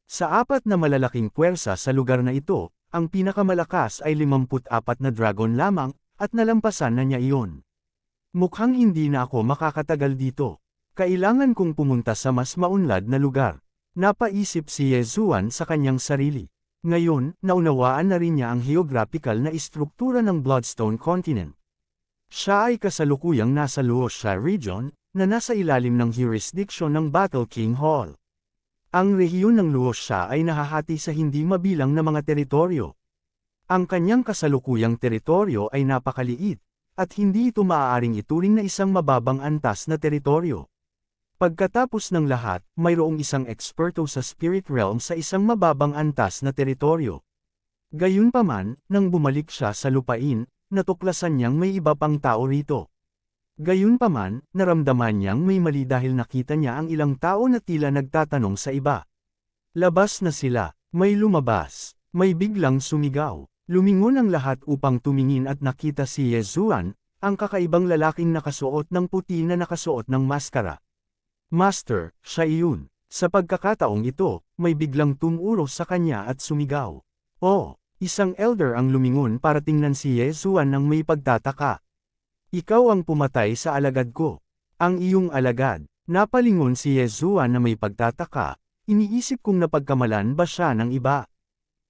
[SPEAKER 1] Sa 4 na malalaking puwersa sa lugar na ito, ang pinakamalakas ay 54 na dragon lamang, at nalampasan na niya iyon. Mukhang hindi na ako makakatagal dito. Kailangan kong pumunta sa mas maunlad na lugar. Napaisip si Yezuan sa kanyang sarili. Ngayon, naunawaan na rin niya ang geographical na istruktura ng Bloodstone Continent. Siya ay kasalukuyang nasa Luoxia region, na nasa ilalim ng jurisdiction ng Battle King Hall. Ang rehiyon ng Luoxia ay nahahati sa hindi mabilang na mga teritoryo. Ang kanyang kasalukuyang teritoryo ay napakaliit, at hindi ito maaaring ituring na isang mababang antas na teritoryo. Pagkatapos ng lahat, mayroong isang eksperto sa spirit realm sa isang mababang antas na teritoryo. Gayunpaman, nang bumalik siya sa lupain, natuklasan niyang may iba pang tao rito. Gayunpaman, naramdaman niyang may mali dahil nakita niya ang ilang tao na tila nagtatanong sa iba. Labas na sila, may lumabas, may biglang sumigaw. Lumingon ang lahat upang tumingin at nakita si Yezuan, ang kakaibang lalaking nakasuot ng puti na nakasuot ng maskara. Master, siya iyon. Sa pagkakataong ito, may biglang tumuro sa kanya at sumigaw. Oh, isang elder ang lumingon para tingnan si Yezuan nang may pagtataka. Ikaw ang pumatay sa alagad ko. Ang iyong alagad. Napalingon si Yezuan na may pagtataka, iniisip kong napagkamalan ba siya ng iba.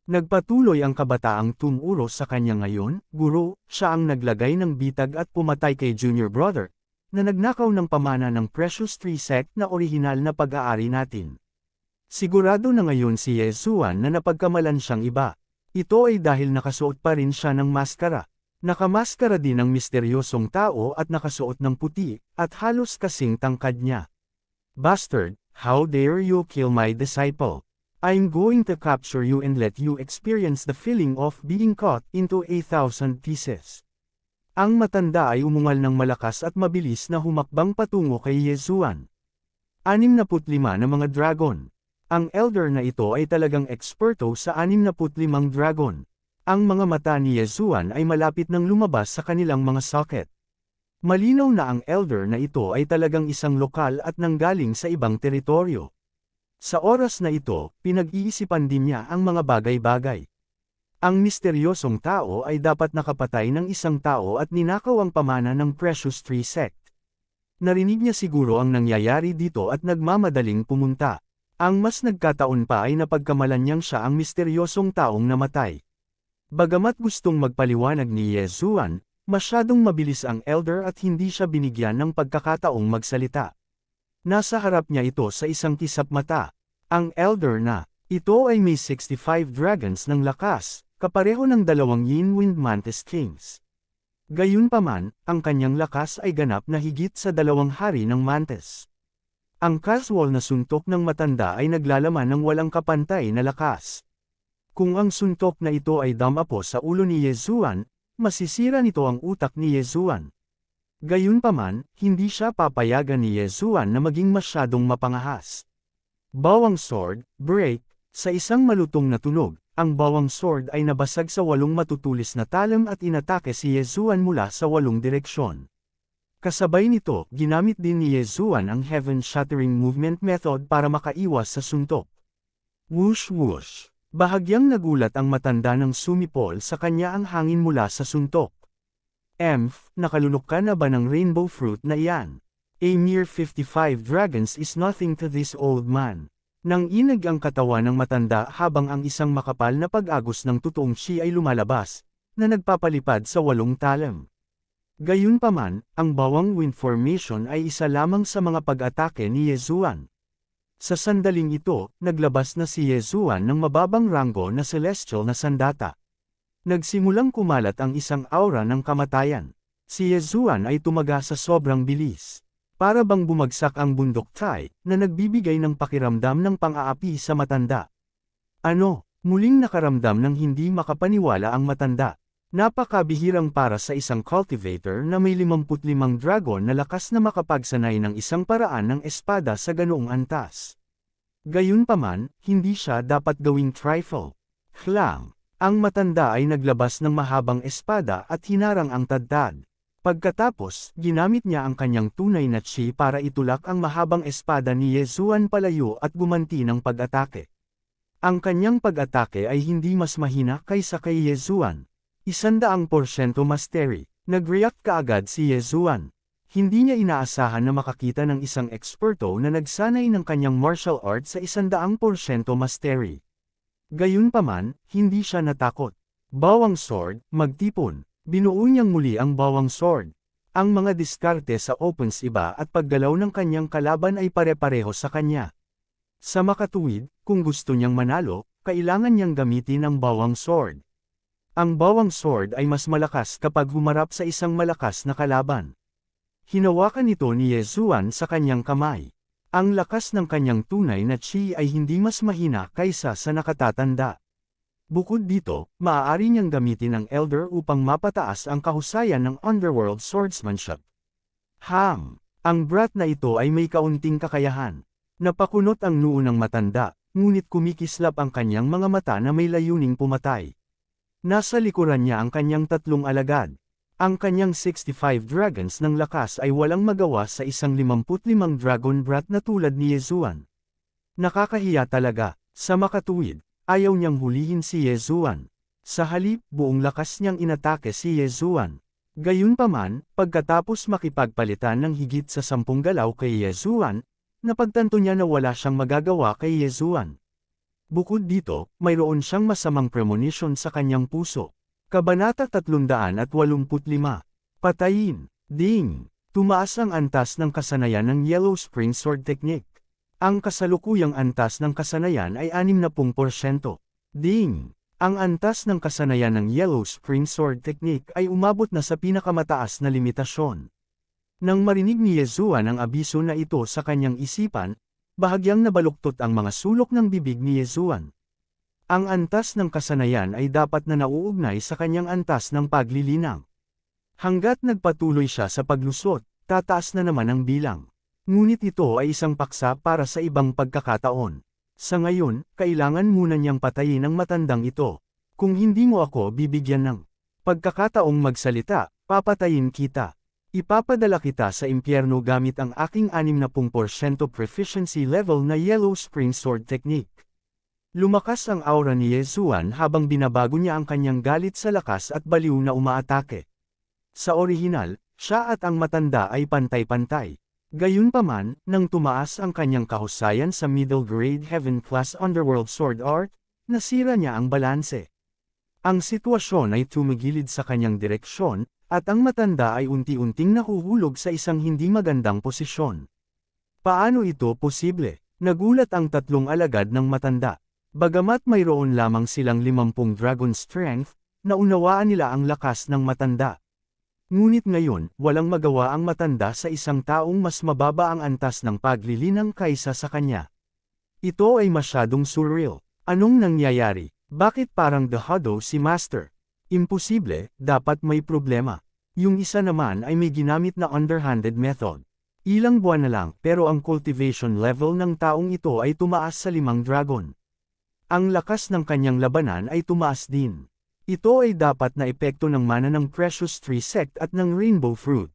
[SPEAKER 1] Nagpatuloy ang kabataang tumuro sa kanya ngayon, guro, siya ang naglagay ng bitag at pumatay kay junior brother, na nagnakaw ng pamana ng Precious Tree Sect na orihinal na pag-aari natin. Sigurado na ngayon si Yezuan na napagkamalan siyang iba. Ito ay dahil nakasuot pa rin siya ng maskara. Nakamaskara din ang misteryosong tao at nakasuot ng puti, at halos kasing tangkad niya. Bastard, how dare you kill my disciple? I'm going to capture you and let you experience the feeling of being cut into 1,000 pieces. Ang matanda ay umungal ng malakas at mabilis na humakbang patungo kay Yezuan. 65 na mga dragon. Ang elder na ito ay talagang eksperto sa 65 dragon. Ang mga mata ni Yezuan ay malapit nang lumabas sa kanilang mga socket. Malinaw na ang elder na ito ay talagang isang lokal at nanggaling sa ibang teritoryo. Sa oras na ito, pinag-iisipan din niya ang mga bagay-bagay. Ang misteryosong tao ay dapat nakapatay ng isang tao at ninakaw ang pamana ng Precious Tree Sect. Narinig niya siguro ang nangyayari dito at nagmamadaling pumunta. Ang mas nagkataon pa ay napagkamalan niyang siya ang misteryosong taong namatay. Bagamat gustong magpaliwanag ni Yezuan, masyadong mabilis ang elder at hindi siya binigyan ng pagkakataong magsalita. Nasa harap niya ito sa isang kisap mata. Ang elder na ito ay may 65 dragons ng lakas, kapareho ng 2 Yin-Wind Mantis Kings. Gayunpaman, ang kanyang lakas ay ganap na higit sa 2 hari ng Mantis. Ang casual na suntok ng matanda ay naglalaman ng walang kapantay na lakas. Kung ang suntok na ito ay damapo sa ulo ni Yezuan, masisira nito ang utak ni Yezuan. Gayunpaman, hindi siya papayagan ni Yezuan na maging masyadong mapangahas. Bawang sword, break, sa isang malutong na tunog. Ang bawang sword ay nabasag sa 8 matutulis na talim at inatake si Yezuan mula sa 8 direksyon. Kasabay nito, ginamit din ni Yezuan ang heaven-shattering movement method para makaiwas sa suntok. Whoosh whoosh. Bahagyang nagulat ang matanda nang sumipol sa kanya ang hangin mula sa suntok. Nakalunok ka na ba ng rainbow fruit na iyan? A mere 55 dragons is nothing to this old man. Nang inag ang katawan ng matanda habang ang isang makapal na pag-agos ng totoong chi ay lumalabas, na nagpapalipad sa 8 talam. Gayunpaman, ang bawang wind formation ay isa lamang sa mga pag-atake ni Yezuan. Sa sandaling ito, naglabas na si Yezuan ng mababang ranggo na celestial na sandata. Nagsimulang kumalat ang isang aura ng kamatayan. Si Yezuan ay tumaga sa sobrang bilis. Para bang bumagsak ang bundok Tai, na nagbibigay ng pakiramdam ng pang-aapi sa matanda. Muling nakaramdam ng hindi makapaniwala ang matanda. Napakabihirang para sa isang cultivator na may 55 dragon na lakas na makapagsanay ng isang paraan ng espada sa ganoong antas. Gayunpaman, hindi siya dapat gawing trifle. Klang! Ang matanda ay naglabas ng mahabang espada at hinarang ang tadtad. Pagkatapos, ginamit niya ang kanyang tunay na chi para itulak ang mahabang espada ni Yezuan palayo at gumanti ng pag-atake. Ang kanyang pag-atake ay hindi mas mahina kaysa kay Yezuan. 100% mastery. Nag-react kaagad si Yezuan. Hindi niya inaasahan na makakita ng isang eksperto na nagsanay ng kanyang martial art sa 100% mastery. Gayunpaman, hindi siya natakot. Bawang sword, magtipon. Binuo niyang muli ang bawang sword. Ang mga diskarte sa opens iba at paggalaw ng kanyang kalaban ay pare-pareho sa kanya. Sa makatuwid, kung gusto niyang manalo, kailangan niyang gamitin ang bawang sword. Ang bawang sword ay mas malakas kapag humarap sa isang malakas na kalaban. Hinawakan ito ni Yezuan sa kanyang kamay. Ang lakas ng kanyang tunay na chi ay hindi mas mahina kaysa sa nakatatanda. Bukod dito, maaari niyang gamitin ang Elder upang mapataas ang kahusayan ng underworld swordsmanship. Ang brat na ito ay may kaunting kakayahan. Napakunot ang noo ng matanda, ngunit kumikislap ang kanyang mga mata na may layuning pumatay. Nasa likuran niya ang kanyang 3 alagad. Ang kanyang 65 dragons ng lakas ay walang magawa sa isang 55 dragon brat na tulad ni Yezuan. Nakakahiya talaga. Sa makatuwid, ayaw niyang hulihin si Yezuan. Sa halip, buong lakas niyang inatake si Yezuan. Gayunpaman, pagkatapos makipagpalitan ng higit sa 10 galaw kay Yezuan, napagtanto niya na wala siyang magagawa kay Yezuan. Bukod dito, mayroon siyang masamang premonition sa kanyang puso. Kabanata 385. Patayin. Ding! Tumaas ang antas ng kasanayan ng Yellow Spring Sword Technique. Ang kasalukuyang antas ng kasanayan ay 60%. Ding! Ang antas ng kasanayan ng Yellow Spring Sword Technique ay umabot na sa pinakamataas na limitasyon. Nang marinig ni Yezuan ang abiso na ito sa kanyang isipan, bahagyang nabaluktot ang mga sulok ng bibig ni Yezuan. Ang antas ng kasanayan ay dapat na nauugnay sa kanyang antas ng paglilinang. Hanggat nagpatuloy siya sa paglusot, tataas na naman ang bilang. Ngunit ito ay isang paksa para sa ibang pagkakataon. Sa ngayon, kailangan muna niyang patayin ang matandang ito. Kung hindi mo ako bibigyan ng pagkakataong magsalita, papatayin kita. Ipapadala kita sa impyerno gamit ang aking 60% proficiency level na Yellow Spring Sword Technique. Lumakas ang aura ni Yezuan habang binabago niya ang kanyang galit sa lakas at baliw na umaatake. Sa orihinal, siya at ang matanda ay pantay-pantay. Gayunpaman, nang tumaas ang kanyang kahusayan sa middle grade heaven class underworld sword art, nasira niya ang balanse. Ang sitwasyon ay tumigilid sa kanyang direksyon, at ang matanda ay unti-unting nahuhulog sa isang hindi magandang posisyon. Paano ito posible? Nagulat ang 3 alagad ng matanda. Bagamat mayroon lamang silang 50 dragon strength, naunawaan nila ang lakas ng matanda. Ngunit ngayon, walang magawa ang matanda sa isang taong mas mababa ang antas ng paglilinang kaysa sa kanya. Ito ay masyadong surreal. Anong nangyayari? Bakit parang The Hudo si Master? Imposible, dapat may problema. Yung isa naman ay may ginamit na underhanded method. Ilang buwan na lang pero ang cultivation level ng taong ito ay tumaas sa 5 dragon. Ang lakas ng kanyang labanan ay tumaas din. Ito ay dapat na epekto ng mana ng Precious Tree Sect at ng Rainbow Fruit.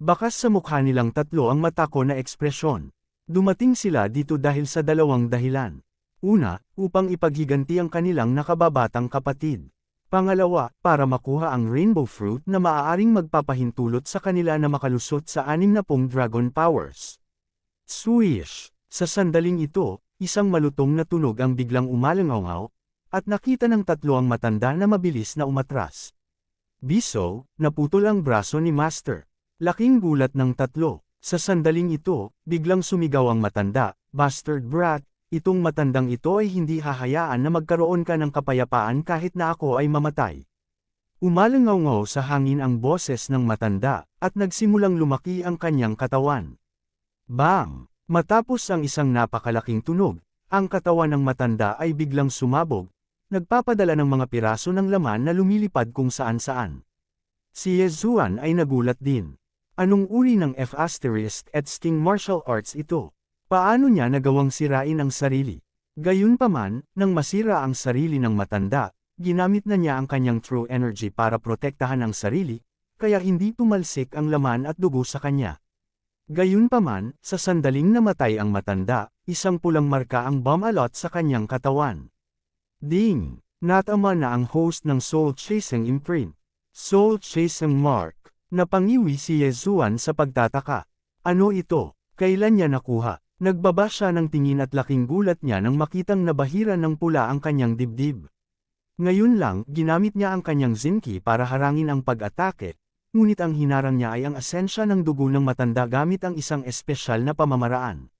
[SPEAKER 1] Bakas sa mukha nilang tatlo ang matako na ekspresyon. Dumating sila dito dahil sa dalawang dahilan. Una, upang ipaghiganti ang kanilang nakababatang kapatid. Pangalawa, para makuha ang rainbow fruit na maaaring magpapahintulot sa kanila na makalusot sa 60 dragon powers. Swish! Sa sandaling ito, isang malutong na tunog ang biglang umalangaw, at nakita ng tatlo ang matanda na mabilis na umatras. Biso, naputol ang braso ni Master. Laking gulat ng tatlo. Sa sandaling ito, biglang sumigaw ang matanda, "Bastard brat, itong matandang ito ay hindi hahayaan na magkaroon ka ng kapayapaan kahit na ako ay mamatay." Umalangaw sa hangin ang boses ng matanda, at nagsimulang lumaki ang kanyang katawan. Bang! Matapos ang isang napakalaking tunog, ang katawan ng matanda ay biglang sumabog, nagpapadala ng mga piraso ng laman na lumilipad kung saan-saan. Si Yezuan ay nagulat din. Anong uri ng F***Sting martial arts ito? Paano niya nagawang sirain ang sarili? Gayunpaman, nang masira ang sarili ng matanda, ginamit na niya ang kanyang true energy para protektahan ang sarili, kaya hindi tumalsik ang laman at dugo sa kanya. Gayunpaman, sa sandaling namatay ang matanda, isang pulang marka ang bumalot sa kanyang katawan. Ding! Natama na ang host ng Soul Chasing Imprint. Soul Chasing Mark. Napangiwi si Yezuan sa pagtataka. Ano ito? Kailan niya nakuha? Nagbaba siya ng tingin at laking gulat niya nang makitang nabahira ng pula ang kanyang dibdib. Ngayon lang, ginamit niya ang kanyang zinki para harangin ang pag-atake, ngunit ang hinarang niya ay ang asensya ng dugo ng matanda gamit ang isang espesyal na pamamaraan.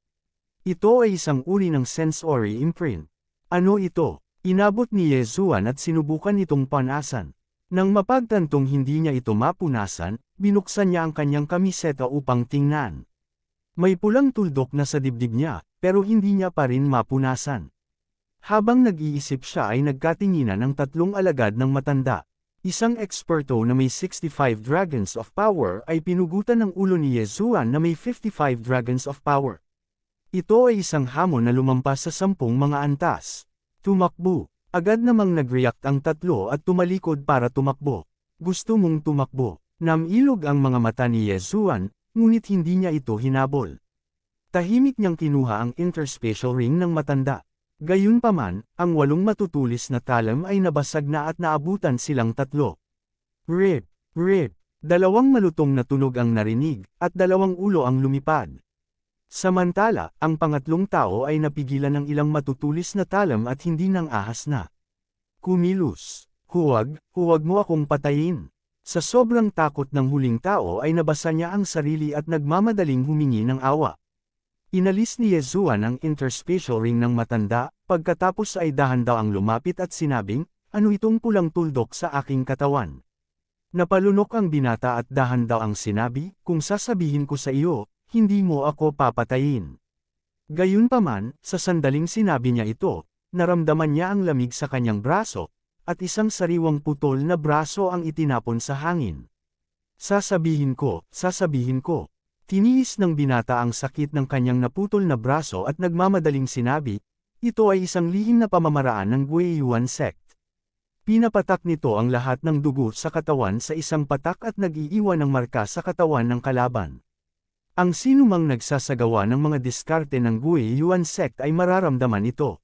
[SPEAKER 1] Ito ay isang uri ng sensory imprint. Ano ito? Inabot ni Yezuan at sinubukan itong panasan. Nang mapagtantong hindi niya ito mapunasan, binuksan niya ang kanyang kamiseta upang tingnan. May pulang tuldok na sa dibdib niya, pero hindi niya pa rin mapunasan. Habang nag-iisip siya ay nagkatinginan ang tatlong alagad ng matanda. Isang eksperto na may 65 dragons of power ay pinugutan ng ulo ni Yezuan na may 55 dragons of power. Ito ay isang hamon na lumampas sa 10 mga antas. Tumakbo. Agad namang nag-react ang tatlo at tumalikod para tumakbo. Gusto mong tumakbo. Namilog ang mga mata ni Yezuan, ngunit hindi niya ito hinabol. Tahimik niyang kinuha ang interspatial ring ng matanda. Gayunpaman, ang 8 matutulis na talam ay nabasag na at naabutan silang tatlo. Rip! Rip! 2 malutong na tunog ang narinig, at 2 ulo ang lumipad. Samantala, ang pangatlong tao ay napigilan ng ilang matutulis na talam at hindi nang ahas na. Kumilos. Huwag mo akong patayin. Sa sobrang takot ng huling tao ay nabasa niya ang sarili at nagmamadaling humingi ng awa. Inalis ni Yezuan ang interspatial ring ng matanda, pagkatapos ay dahan-dahang lumapit at sinabing, "Ano itong pulang tuldok sa aking katawan?" Napalunok ang binata at dahan-dahang sinabi, "Kung sasabihin ko sa iyo, hindi mo ako papatayin." Gayunpaman, sa sandaling sinabi niya ito, naramdaman niya ang lamig sa kanyang braso, at isang sariwang putol na braso ang itinapon sa hangin. Sasabihin ko. Tiniis ng binata ang sakit ng kanyang naputol na braso at nagmamadaling sinabi, ito ay isang lihim na pamamaraan ng Guiyuan sect. Pinapatak nito ang lahat ng dugo sa katawan sa isang patak at nag-iiwan ng marka sa katawan ng kalaban. Ang sinumang nagsasagawa ng mga diskarte ng Guiyuan sect ay mararamdaman ito.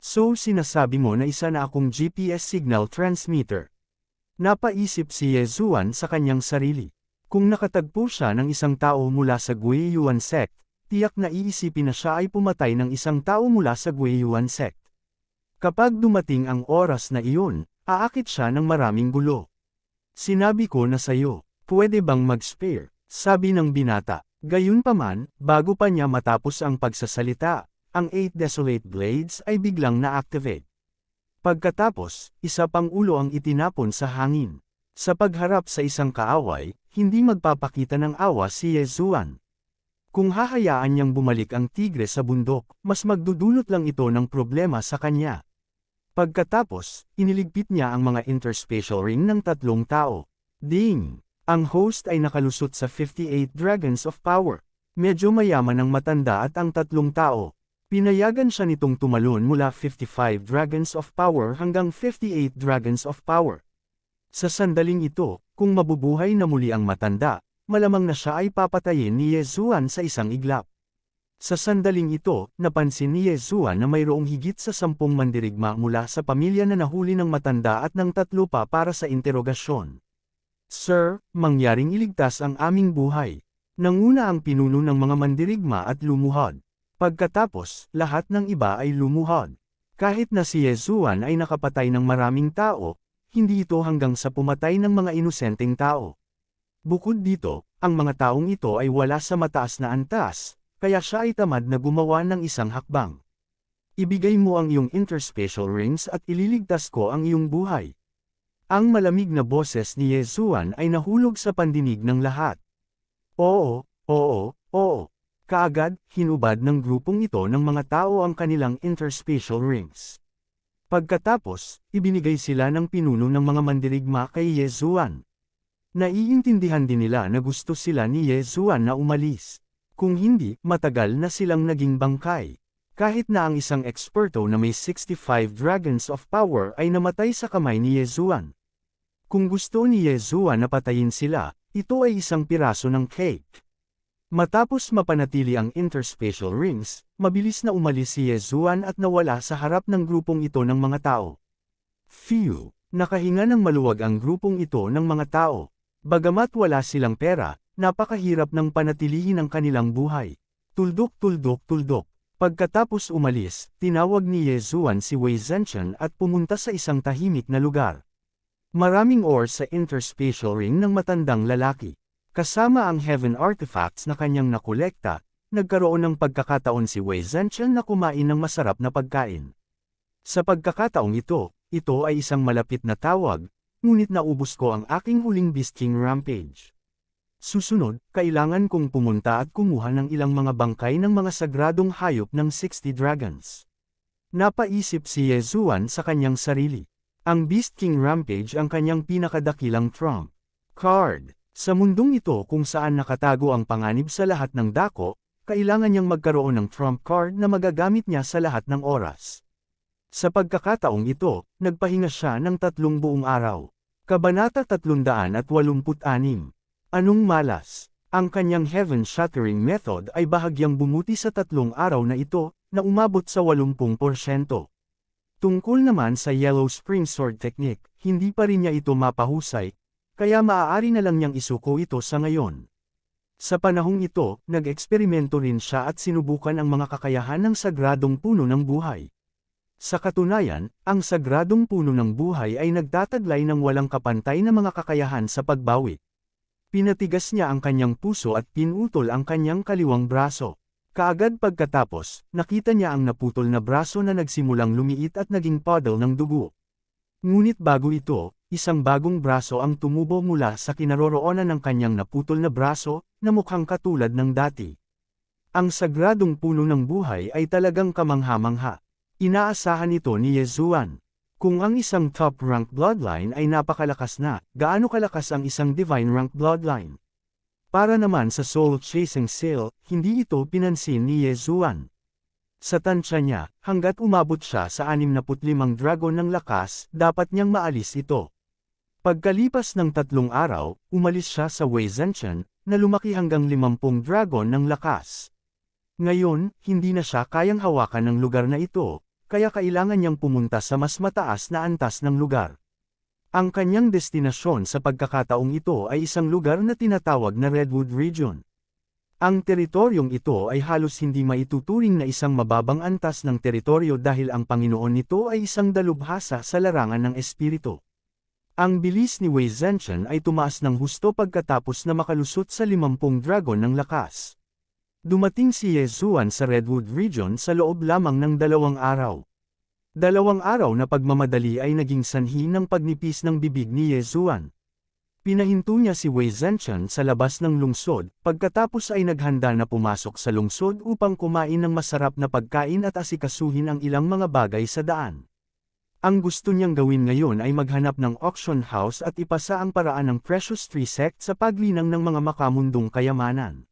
[SPEAKER 1] So sinasabi mo na isa na akong GPS signal transmitter. Napaisip si Yezuan sa kanyang sarili. Kung nakatagpo siya ng isang tao mula sa Guiyuan sect, tiyak na iisipin na siya ay pumatay ng isang tao mula sa Guiyuan sect. Kapag dumating ang oras na iyon, aakit siya ng maraming gulo. Sinabi ko na sayo, pwede bang mag-spare? Sabi ng binata. Gayunpaman, bago pa niya matapos ang pagsasalita, ang 8 Desolate Blades ay biglang na-activate. Pagkatapos, isa pang ulo ang itinapon sa hangin. Sa pagharap sa isang kaaway, hindi magpapakita ng awa si Yezuan. Kung hahayaan niyang bumalik ang tigre sa bundok, mas magdudulot lang ito ng problema sa kanya. Pagkatapos, iniligpit niya ang mga interspatial ring ng 3 tao. Ding! Ang host ay nakalusot sa 58 Dragons of Power. Medyo mayaman ang matanda at ang 3 tao. Pinayagan siya nitong tumalon mula 55 Dragons of Power hanggang 58 Dragons of Power. Sa sandaling ito, kung mabubuhay na muli ang matanda, malamang na siya ay papatayin ni Yezuan sa isang iglap. Sa sandaling ito, napansin ni Yezuan na mayroong higit sa 10 mandirigma mula sa pamilya na nahuli ng matanda at ng 3 pa para sa interogasyon. Sir, mangyaring iligtas ang aming buhay. Nanguna ang pinuno ng mga mandirigma at lumuhod. Pagkatapos, lahat ng iba ay lumuhod. Kahit na si Yezuan ay nakapatay ng maraming tao, hindi ito hanggang sa pumatay ng mga inosenteng tao. Bukod dito, ang mga taong ito ay wala sa mataas na antas, kaya siya ay tamad na gumawa ng isang hakbang. Ibigay mo ang iyong interspatial rings at ililigtas ko ang iyong buhay. Ang malamig na boses ni Yezuan ay nahulog sa pandinig ng lahat. Oo, oo, oo. Kaagad, hinubad ng grupong ito ng mga tao ang kanilang interspatial rings. Pagkatapos, ibinigay sila ng pinuno ng mga mandirigma kay Yezuan. Naiintindihan din nila na gusto sila ni Yezuan na umalis. Kung hindi, matagal na silang naging bangkay. Kahit na ang isang eksperto na may 65 Dragons of Power ay namatay sa kamay ni Yezuan. Kung gusto ni Yezuan na patayin sila, ito ay isang piraso ng cake. Matapos mapanatili ang interspatial rings, mabilis na umalis si Yezuan at nawala sa harap ng grupong ito ng mga tao. Phew! Nakahinga ng maluwag ang grupong ito ng mga tao. Bagamat wala silang pera, napakahirap ng panatilihin ang kanilang buhay. Tuldok, tuldok, tuldok. Pagkatapos umalis, tinawag ni Yezuan si Wei Zhenchen at pumunta sa isang tahimik na lugar. Maraming ore sa interspatial ring ng matandang lalaki. Kasama ang heaven artifacts na kanyang nakolekta, nagkaroon ng pagkakataon si Wei Zhenchen na kumain ng masarap na pagkain. Sa pagkakataong ito ay isang malapit na tawag, ngunit naubos ko ang aking huling Beast King Rampage. Susunod, kailangan kong pumunta at kumuha ng ilang mga bangkay ng mga sagradong hayop ng 60 dragons. Napaisip si Yezuan sa kanyang sarili. Ang Beast King Rampage ang kanyang pinakadakilang trump card. Sa mundong ito kung saan nakatago ang panganib sa lahat ng dako, kailangan niyang magkaroon ng trump card na magagamit niya sa lahat ng oras. Sa pagkakataong ito, nagpahinga siya ng 3 buong araw. Kabanata 386. Anong malas? Ang kanyang heaven shattering method ay bahagyang bumuti sa 3 araw na ito, na umabot sa 80%. Tungkol naman sa Yellow Spring Sword Technique, hindi pa rin niya ito mapahusay, kaya maaari na lang niyang isuko ito sa ngayon. Sa panahong ito, nag-eksperimento rin siya at sinubukan ang mga kakayahan ng sagradong puno ng buhay. Sa katunayan, ang sagradong puno ng buhay ay nagtataglay ng walang kapantay na mga kakayahan sa pagbawi. Pinatigas niya ang kanyang puso at pinutol ang kanyang kaliwang braso. Kaagad pagkatapos, nakita niya ang naputol na braso na nagsimulang lumiit at naging puddle ng dugo. Ngunit bago ito, isang bagong braso ang tumubo mula sa kinaroroonan ng kanyang naputol na braso, na mukhang katulad ng dati. Ang sagradong puno ng buhay ay talagang kamangha-mangha. Inaasahan ito ni Yezuan. Kung ang isang top-rank bloodline ay napakalakas na, gaano kalakas ang isang divine-rank bloodline? Para naman sa soul-chasing seal, hindi ito pinansin ni Yezuan. Sa tansya niya, hanggat umabot siya sa 65 dragon ng lakas, dapat niyang maalis ito. Pagkalipas ng 3 araw, umalis siya sa Wei Zhenchen, na lumaki hanggang 50 dragon ng lakas. Ngayon, hindi na siya kayang hawakan ng lugar na ito, kaya kailangan niyang pumunta sa mas mataas na antas ng lugar. Ang kanyang destinasyon sa pagkakataong ito ay isang lugar na tinatawag na Redwood Region. Ang teritoryong ito ay halos hindi maituturing na isang mababang antas ng teritoryo dahil ang Panginoon nito ay isang dalubhasa sa larangan ng espiritu. Ang bilis ni Wei Zhenchen ay tumaas ng husto pagkatapos na makalusot sa 50 dragon ng lakas. Dumating si Yezuan sa Redwood Region sa loob lamang ng 2 araw. 2 araw na pagmamadali ay naging sanhi ng pagnipis ng bibig ni Yezuan. Pinahinto niya si Wei Zhenchen sa labas ng lungsod, pagkatapos ay naghanda na pumasok sa lungsod upang kumain ng masarap na pagkain at asikasuhin ang ilang mga bagay sa daan. Ang gusto niyang gawin ngayon ay maghanap ng auction house at ipasa ang paraan ng Precious Tree Sect sa paglinang ng mga makamundong kayamanan.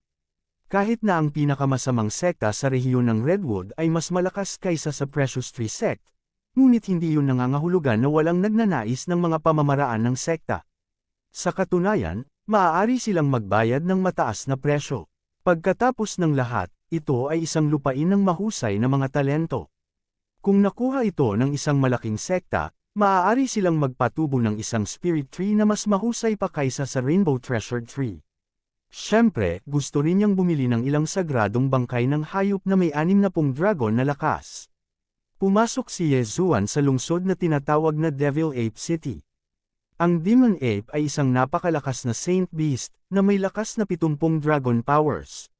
[SPEAKER 1] Kahit na ang pinakamasamang sekta sa rehiyon ng Redwood ay mas malakas kaysa sa Precious Tree Sect, ngunit hindi yun nangangahulugan na walang nagnanais ng mga pamamaraan ng sekta. Sa katunayan, maaari silang magbayad ng mataas na presyo. Pagkatapos ng lahat, ito ay isang lupain ng mahusay na mga talento. Kung nakuha ito ng isang malaking sekta, maaari silang magpatubo ng isang spirit tree na mas mahusay pa kaysa sa Rainbow Treasure Tree. Siyempre, gusto rin niyang bumili ng ilang sagradong bangkay ng hayop na may 60 dragon na lakas. Pumasok si Yezuan sa lungsod na tinatawag na Devil Ape City. Ang Demon Ape ay isang napakalakas na Saint Beast na may lakas na 70 dragon powers.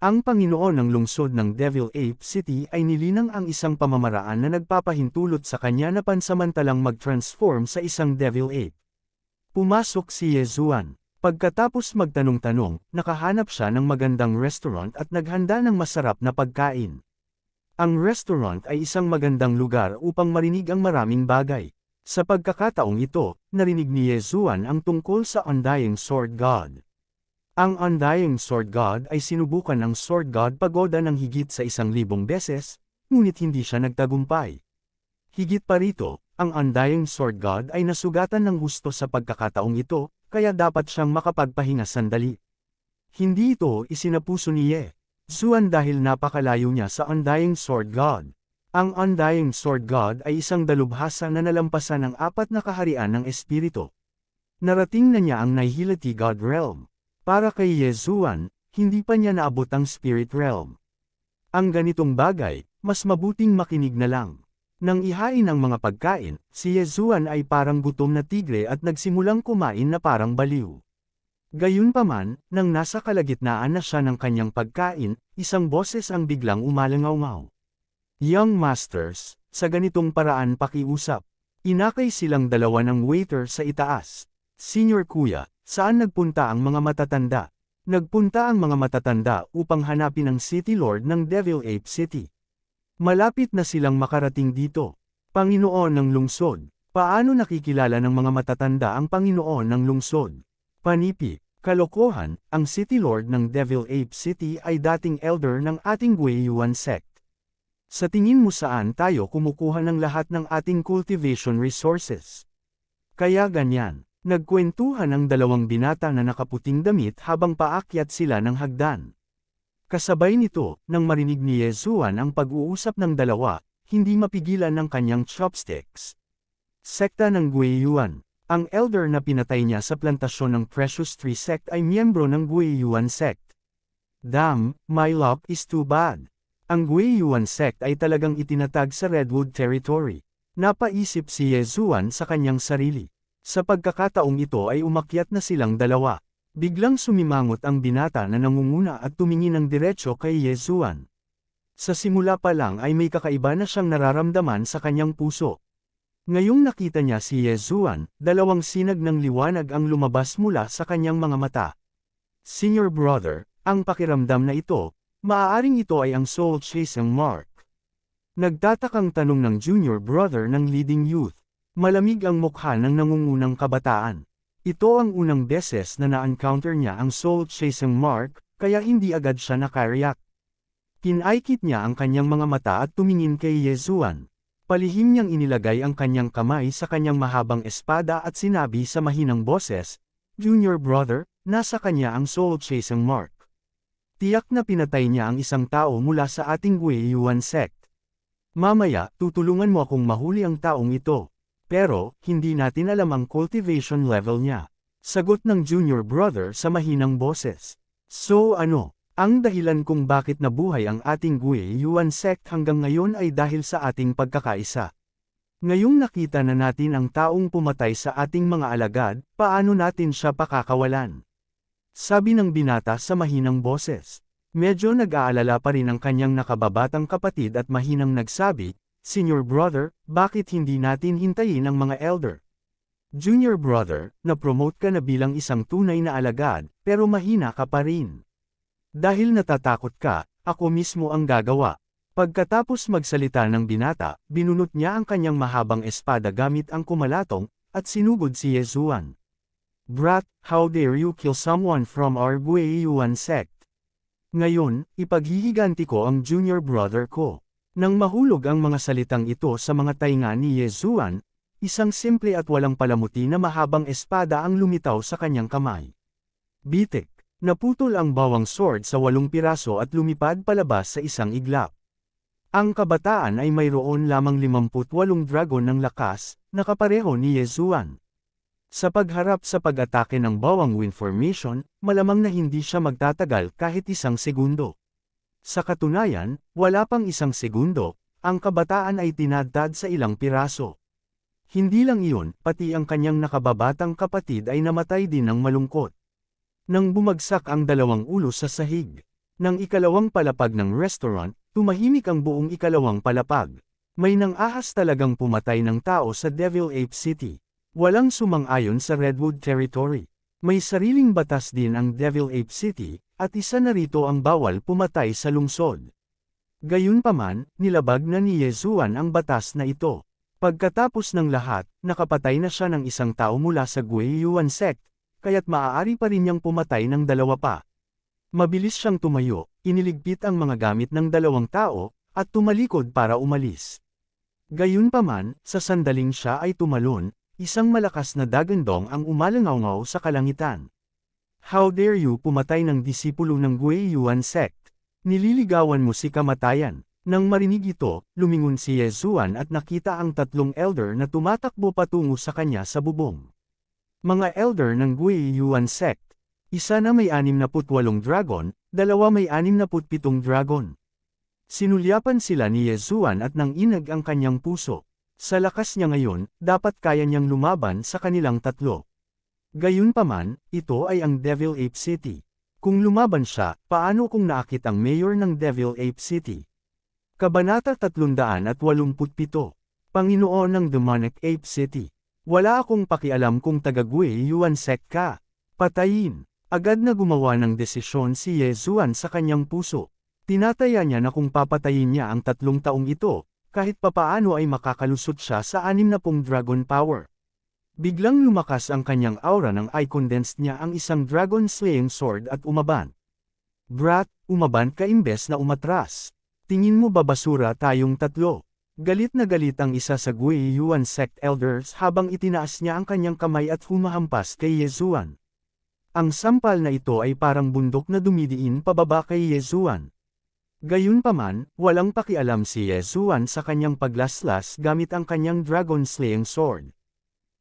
[SPEAKER 1] Ang Panginoon ng lungsod ng Devil Ape City ay nilinang ang isang pamamaraan na nagpapahintulot sa kanya na pansamantalang mag-transform sa isang Devil Ape. Pumasok si Yezuan. Pagkatapos magtanong-tanong, nakahanap siya ng magandang restaurant at naghanda ng masarap na pagkain. Ang restaurant ay isang magandang lugar upang marinig ang maraming bagay. Sa pagkakataong ito, narinig ni Yezuan ang tungkol sa Undying Sword God. Ang Undying Sword God ay sinubukan ng Sword God Pagoda ng higit sa 1,000 beses, ngunit hindi siya nagtagumpay. Higit pa rito, ang Undying Sword God ay nasugatan ng husto sa pagkakataong ito, kaya dapat siyang makapagpahinga sandali. Hindi ito isinapuso ni Yezuan dahil napakalayo niya sa Undying Sword God. Ang Undying Sword God ay isang dalubhasa na nalampasan ng 4 na kaharian ng espiritu. Narating na niya ang Nihility God Realm. Para kay Yezuan, hindi pa niya naabot ang Spirit Realm. Ang ganitong bagay, mas mabuting makinig na lang. Nang ihain ang mga pagkain, si Yezuan ay parang gutom na tigre at nagsimulang kumain na parang baliw. Gayunpaman, nang nasa kalagitnaan na siya ng kanyang pagkain, isang boses ang biglang umalangaw-ngaw. Young Masters, sa ganitong paraan pakiusap. Inakay silang dalawa ng waiter sa itaas. Senior Kuya, saan nagpunta ang mga matatanda? Nagpunta ang mga matatanda upang hanapin ang City Lord ng Devil Ape City. Malapit na silang makarating dito. Panginoon ng lungsod. Paano nakikilala ng mga matatanda ang Panginoon ng lungsod? Panipi, kalokohan, ang City Lord ng Devil Ape City ay dating elder ng ating Guiyuan sect. Sa tingin mo saan tayo kumukuha ng lahat ng ating cultivation resources? Kaya ganyan, nagkwentuhan ang dalawang binata na nakaputing damit habang paakyat sila ng hagdan. Kasabay nito, nang marinig ni Yezuan ang pag-uusap ng dalawa, hindi mapigilan ng kanyang chopsticks. Sekta ng Guiyuan. Ang elder na pinatay niya sa plantasyon ng Precious Tree Sect ay miyembro ng Guiyuan Sect. Damn, my luck is too bad. Ang Guiyuan Sect ay talagang itinatag sa Redwood Territory. Napaisip si Yezuan sa kanyang sarili. Sa pagkakataong ito ay umakyat na silang dalawa. Biglang sumimangot ang binata na nangunguna at tumingin ng diretsyo kay Yezuan. Sa simula pa lang ay may kakaiba na siyang nararamdaman sa kanyang puso. Ngayong nakita niya si Yezuan, dalawang sinag ng liwanag ang lumabas mula sa kanyang mga mata. Senior brother, ang pakiramdam na ito, maaaring ito ay ang soul chasing mark. Nagtatakang tanong ng junior brother ng leading youth. Malamig ang mukha ng nangungunang kabataan. Ito ang unang beses na na-encounter niya ang soul-chasing mark, kaya hindi agad siya nakariyak. Pinaikit niya ang kanyang mga mata at tumingin kay Yezuan. Palihim niyang inilagay ang kanyang kamay sa kanyang mahabang espada at sinabi sa mahinang boses, "Junior brother, nasa kanya ang soul-chasing mark. Tiyak na pinatay niya ang isang tao mula sa ating Guiyuan sect. Mamaya, tutulungan mo akong mahuli ang taong ito. Pero, hindi natin alam ang cultivation level niya." Sagot ng junior brother sa mahinang boses. So ano? Ang dahilan kung bakit nabuhay ang ating Guiyuan sect hanggang ngayon ay dahil sa ating pagkakaisa. Ngayong nakita na natin ang taong pumatay sa ating mga alagad, paano natin siya pakakawalan? Sabi ng binata sa mahinang boses. Medyo nag-aalala pa rin ang kanyang nakababatang kapatid at mahinang nagsabi, "Senior brother, bakit hindi natin hintayin ang mga elder?" Junior brother, na-promote ka na bilang isang tunay na alagad, pero mahina ka pa rin. Dahil natatakot ka, ako mismo ang gagawa. Pagkatapos magsalita ng binata, binunot niya ang kanyang mahabang espada gamit ang kumalatong, at sinugod si Yezuan. "Brat, how dare you kill someone from our Guiyuan sect? Ngayon, ipaghihiganti ko ang junior brother ko." Nang mahulog ang mga salitang ito sa mga tainga ni Yezuan, isang simple at walang palamuti na mahabang espada ang lumitaw sa kanyang kamay. Bitik. Naputol ang bawang sword sa 8 piraso at lumipad palabas sa isang iglap. Ang kabataan ay mayroon lamang 58 dragon ng lakas, na kapareho ni Yezuan. Sa pagharap sa pag-atake ng bawang wind formation, malamang na hindi siya magtatagal kahit 1 segundo. Sa katunayan, wala pang 1 segundo, ang kabataan ay tinadtad sa ilang piraso. Hindi lang iyon, pati ang kanyang nakababatang kapatid ay namatay din ng malungkot. Nang bumagsak ang 2 ulo sa sahig. Nang ikalawang palapag ng restaurant, tumahimik ang buong ikalawang palapag. May nang-ahas talagang pumatay ng tao sa Devil Ape City. Walang sumang-ayon sa Redwood Territory. May sariling batas din ang Devil Ape City, at isa na rito ang bawal pumatay sa lungsod. Gayunpaman, nilabag na ni Yezuan ang batas na ito. Pagkatapos ng lahat, nakapatay na siya ng 1 tao mula sa Guiyuan sect, kaya't maaari pa rin niyang pumatay ng 2 pa. Mabilis siyang tumayo, iniligpit ang mga gamit ng 2 tao, at tumalikod para umalis. Gayunpaman, sa sandaling siya ay tumalon, isang malakas na dagandong ang umalangaw sa kalangitan. How dare you pumatay ng disipulo ng Guiyuan sect? Nililigawan mo si kamatayan. Nang marinig ito, lumingon si Yezuan at nakita ang 3 elder na tumatakbo patungo sa kanya sa bubong. Mga elder ng Guiyuan sect. Isa na may 68 dragon, 2 may 67 dragon. Sinulyapan sila ni Yezuan at nanginag ang kanyang puso. Sa lakas niya ngayon, dapat kaya niyang lumaban sa kanilang 3. Gayunpaman, ito ay ang Devil Ape City. Kung lumaban siya, paano kung naakit ang mayor ng Devil Ape City? Kabanata 387. Panginoon ng Demonic Ape City. Wala akong pakialam kung taga-Guiyuan sect ka. Patayin. Agad na gumawa ng desisyon si Yezuan sa kanyang puso. Tinataya niya na kung papatayin niya ang 3 taong ito, kahit papaano ay makakalusot siya sa 60 dragon power. Biglang lumakas ang kanyang aura ng i-condensed niya ang isang dragon slaying sword at umaban. Brat, umaban ka imbes na umatras. Tingin mo ba basura tayong 3? Galit na galit ang isa sa Guiyuan sect elders habang itinaas niya ang kanyang kamay at humahampas kay Yezuan. Ang sampal na ito ay parang bundok na dumidiin pababa kay Yezuan. Gayunpaman, walang pakialam si Yezuan sa kanyang paglaslas gamit ang kanyang dragon slaying sword.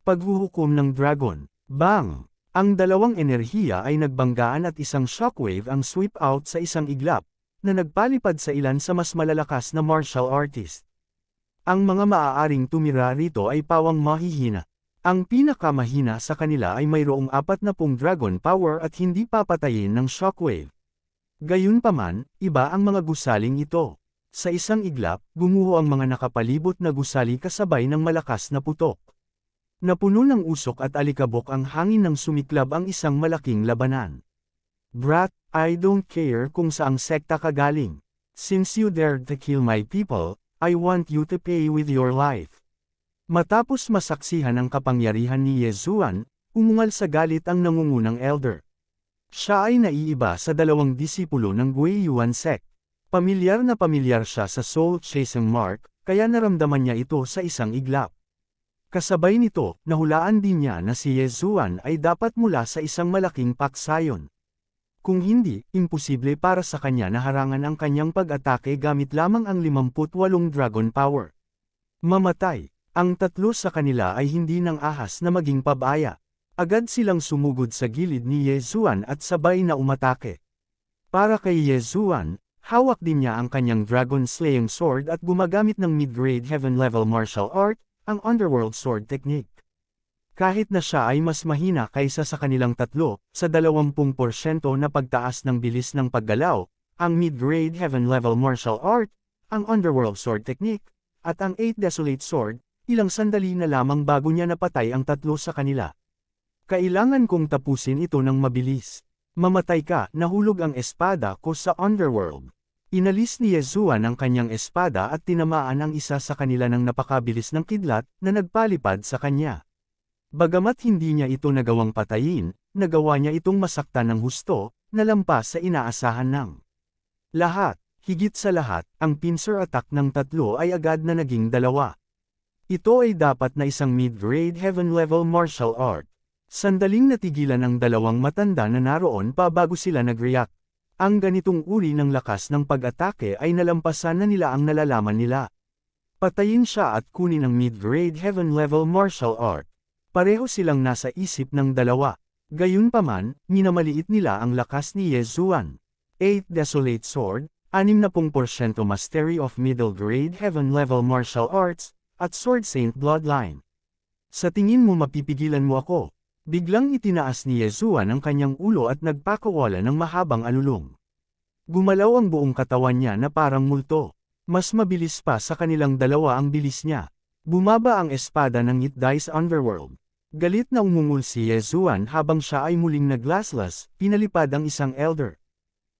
[SPEAKER 1] Paghuhukom ng dragon. Bang! Ang 2 enerhiya ay nagbanggaan at isang shockwave ang sweep out sa isang iglap, na nagpalipad sa ilan sa mas malalakas na martial artist. Ang mga maaaring tumira rito ay pawang mahihina. Ang pinakamahina sa kanila ay mayroong 40 dragon power at hindi papatayin ng shockwave. Gayunpaman, iba ang mga gusaling ito. Sa isang iglap, gumuho ang mga nakapalibot na gusali kasabay ng malakas na putok. Napuno ng usok at alikabok ang hangin nang sumiklab ang isang malaking labanan. Brat, I don't care kung saang sekta ka galing. Since you dared to kill my people, I want you to pay with your life. Matapos masaksihan ang kapangyarihan ni Yezuan, umungal sa galit ang nangungunang elder. Siya ay naiiba sa 2 disipulo ng Guiyuan sect. Pamilyar na pamilyar siya sa soul chasing mark, kaya naramdaman niya ito sa isang iglap. Kasabay nito, nahulaan din niya na si Yezuan ay dapat mula sa isang malaking paksayon. Kung hindi, imposible para sa kanya na harangan ang kanyang pag-atake gamit lamang ang 58 dragon power. Mamatay. Ang 3 sa kanila ay hindi nang ahas na maging pabaya. Agad silang sumugod sa gilid ni Yezuan at sabay na umatake. Para kay Yezuan, hawak din niya ang kanyang dragon slaying sword at gumagamit ng mid-grade heaven level martial art, ang underworld sword technique. Kahit na siya ay mas mahina kaysa sa kanilang 3, sa 20% na pagtaas ng bilis ng paggalaw, ang mid-grade heaven level martial art, ang underworld sword technique, at ang 8 desolate sword, ilang sandali na lamang bago niya napatay ang 3 sa kanila. Kailangan kong tapusin ito ng mabilis. Mamatay ka, nahulog ang espada ko sa underworld. Inalis ni Yezuan ang kanyang espada at tinamaan ang isa sa kanila ng napakabilis ng kidlat na nagpalipad sa kanya. Bagamat hindi niya ito nagawang patayin, nagawa niya itong masaktan ng husto, na lampas sa inaasahan ng lahat. Higit sa lahat, ang pincer attack ng 3 ay agad na naging 2. Ito ay dapat na isang mid-grade heaven level martial art. Sandaling natigilan ang dalawang matanda na naroon pa bago sila nag-react. Ang ganitong uri ng lakas ng pag-atake ay nalampasan na nila ang nalalaman nila. Patayin siya at kunin ang mid-grade heaven-level martial art. Pareho silang nasa isip ng dalawa. Gayunpaman, minamaliit nila ang lakas ni Ye Zuan. 8 Desolate Sword, 60% Mastery of Middle Grade Heaven-level Martial Arts, at Sword Saint Bloodline. Sa tingin mo mapipigilan mo ako? Biglang itinaas ni Ye Zuan ang kanyang ulo at nagpakawala ng mahabang alulong. Gumalaw ang buong katawan niya na parang multo. Mas mabilis pa sa kanilang dalawa ang bilis niya. Bumaba ang espada ng It Dice Underworld. Galit na umungol si Ye Zuan habang siya ay muling naglaslas, pinalipad ang isang elder.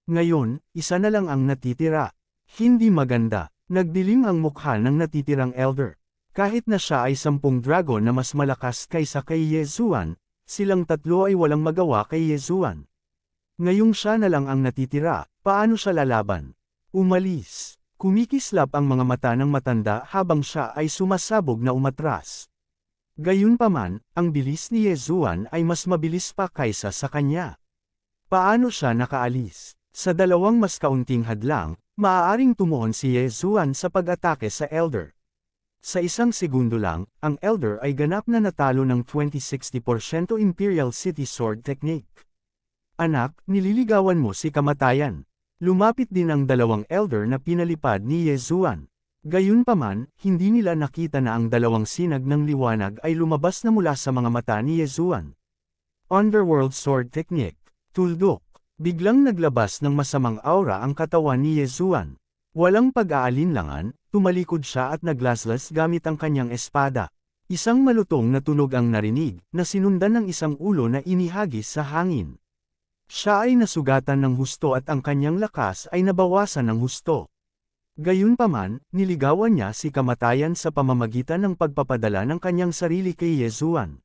[SPEAKER 1] Ngayon, isa na lang ang natitira. Hindi maganda, nagdilim ang mukha ng natitirang elder. Kahit na siya ay 10 dragon na mas malakas kaysa kay Ye Zuan, silang tatlo ay walang magawa kay Ye Zuan. Ngayong siya na lang ang natitira, paano siya lalaban? Umalis. Kumikislap ang mga mata ng matanda habang siya ay sumasabog na umatras. Gayunpaman, ang bilis ni Ye Zuan ay mas mabilis pa kaysa sa kanya. Paano siya nakaalis? Sa dalawang mas kaunting hadlang, maaaring tumuon si Ye Zuan sa pag-atake sa elder. Sa isang segundo lang, ang elder ay ganap na natalo ng 20-60% Imperial City Sword Technique. Anak, nililigawan mo si kamatayan. Lumapit din ang dalawang elder na pinalipad ni Ye Zuan. Gayunpaman, hindi nila nakita na ang dalawang sinag ng liwanag ay lumabas na mula sa mga mata ni Ye Zuan. Underworld Sword Technique. Tuldok. Biglang naglabas ng masamang aura ang katawan ni Ye Zuan. Walang pag-aalinlangan, tumalikod siya at naglaslas gamit ang kanyang espada. Isang malutong na tunog ang narinig, na sinundan ng isang ulo na inihagis sa hangin. Siya ay nasugatan ng husto at ang kanyang lakas ay nabawasan ng husto. Gayunpaman, niligawan niya si kamatayan sa pamamagitan ng pagpapadala ng kanyang sarili kay Ye Zuan.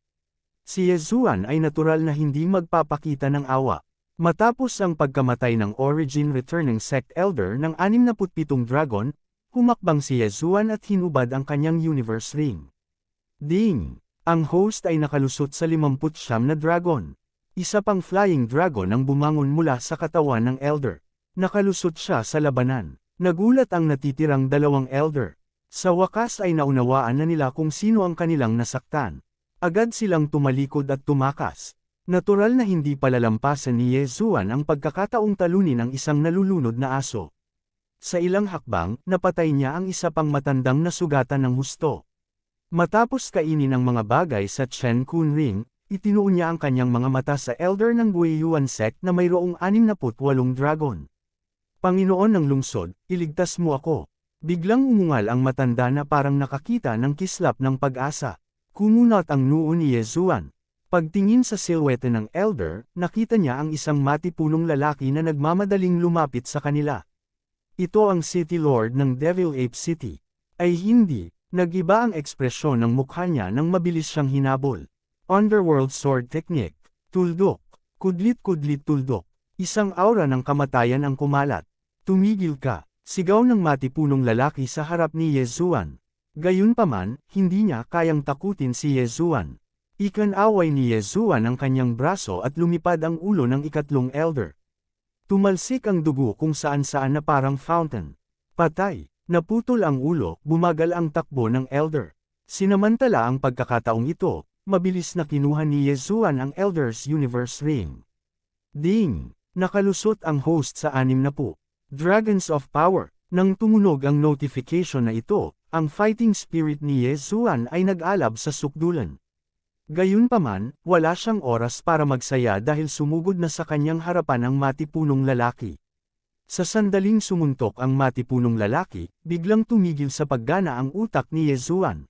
[SPEAKER 1] Si Ye Zuan ay natural na hindi magpapakita ng awa. Matapos ang pagkamatay ng Origin Returning Sect Elder ng 67 dragon, humakbang si Ye Zuan at hinubad ang kanyang Universe Ring. Ding! Ang host ay nakalusot sa 59 na dragon. Isa pang flying dragon ang bumangon mula sa katawan ng Elder. Nakalusot siya sa labanan. Nagulat ang natitirang dalawang Elder. Sa wakas ay naunawaan na nila kung sino ang kanilang nasaktan. Agad silang tumalikod at tumakas. Natural na hindi palalampasan ni Ye Zuan ang pagkakataong talunin ang isang nalulunod na aso. Sa ilang hakbang, napatay niya ang isa pang matandang nasugatan ng husto. Matapos kainin ang mga bagay sa Chen Kun Ring, itinuon niya ang kanyang mga mata sa elder ng Guiyuan Sect na mayroong 68 dragon. Panginoon ng lungsod, iligtas mo ako. Biglang umungal ang matanda na parang nakakita ng kislap ng pag-asa. Kumunat ang noo ni Ye Zuan. Pagtingin sa silhouette ng elder, nakita niya ang isang matipunong lalaki na nagmamadaling lumapit sa kanila. Ito ang City Lord ng Devil Ape City. Ay hindi, nag-iba ang ekspresyon ng mukha niya nang mabilis siyang hinabol. Underworld Sword Technique. Tuldok. Kudlit-kudlit tuldok. Isang aura ng kamatayan ang kumalat. Tumigil ka, sigaw ng matipunong lalaki sa harap ni Ye Zuan. Gayunpaman, hindi niya kayang takutin si Ye Zuan. Ikan-away ni Ye Zuan ang kanyang braso at lumipad ang ulo ng ikatlong elder. Tumalsik ang dugo kung saan-saan na parang fountain. Patay, naputol ang ulo, bumagal ang takbo ng elder. Sinamantala ang pagkakataong ito, mabilis na kinuha ni Ye Zuan ang Elder's Universe Ring. Ding! Nakalusot ang host sa 60. Dragons of Power. Nang tumunog ang notification na ito, ang fighting spirit ni Ye Zuan ay nag-alab sa sukdulan. Gayunpaman, wala siyang oras para magsaya dahil sumugod na sa kanyang harapan ang matipunong lalaki. Sa sandaling sumuntok ang matipunong lalaki, biglang tumigil sa paggana ang utak ni Ye Zuan.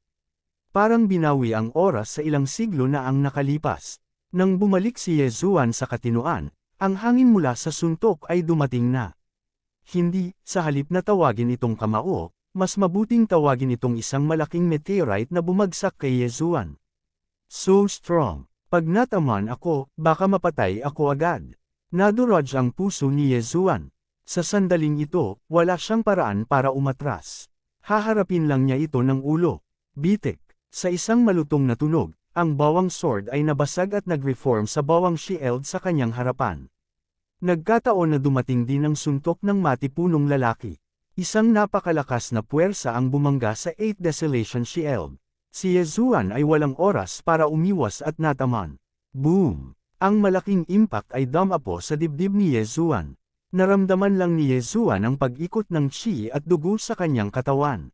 [SPEAKER 1] Parang binawi ang oras sa ilang siglo na ang nakalipas. Nang bumalik si Ye Zuan sa katinoan, ang hangin mula sa suntok ay dumating na. Hindi, sa halip na tawagin itong kamao, mas mabuting tawagin itong isang malaking meteorite na bumagsak kay Ye Zuan. So strong. Pag nataman ako, baka mapatay ako agad. Naduraj ang puso ni Ye Zuan. Sa sandaling ito, wala siyang paraan para umatras. Haharapin lang niya ito ng ulo. Bitik. Sa isang malutong na tunog, ang bawang sword ay nabasag at nag-reform sa bawang shield sa kanyang harapan. Nagkataon na dumating din ang suntok ng matipunong lalaki. Isang napakalakas na puwersa ang bumangga sa 8 Desolation Shield. Si Yezuan ay walang oras para umiwas at nataman. Boom! Ang malaking impact ay dumapo sa dibdib ni Yezuan. Naramdaman lang ni Yezuan ang pag-ikot ng chi at dugo sa kanyang katawan.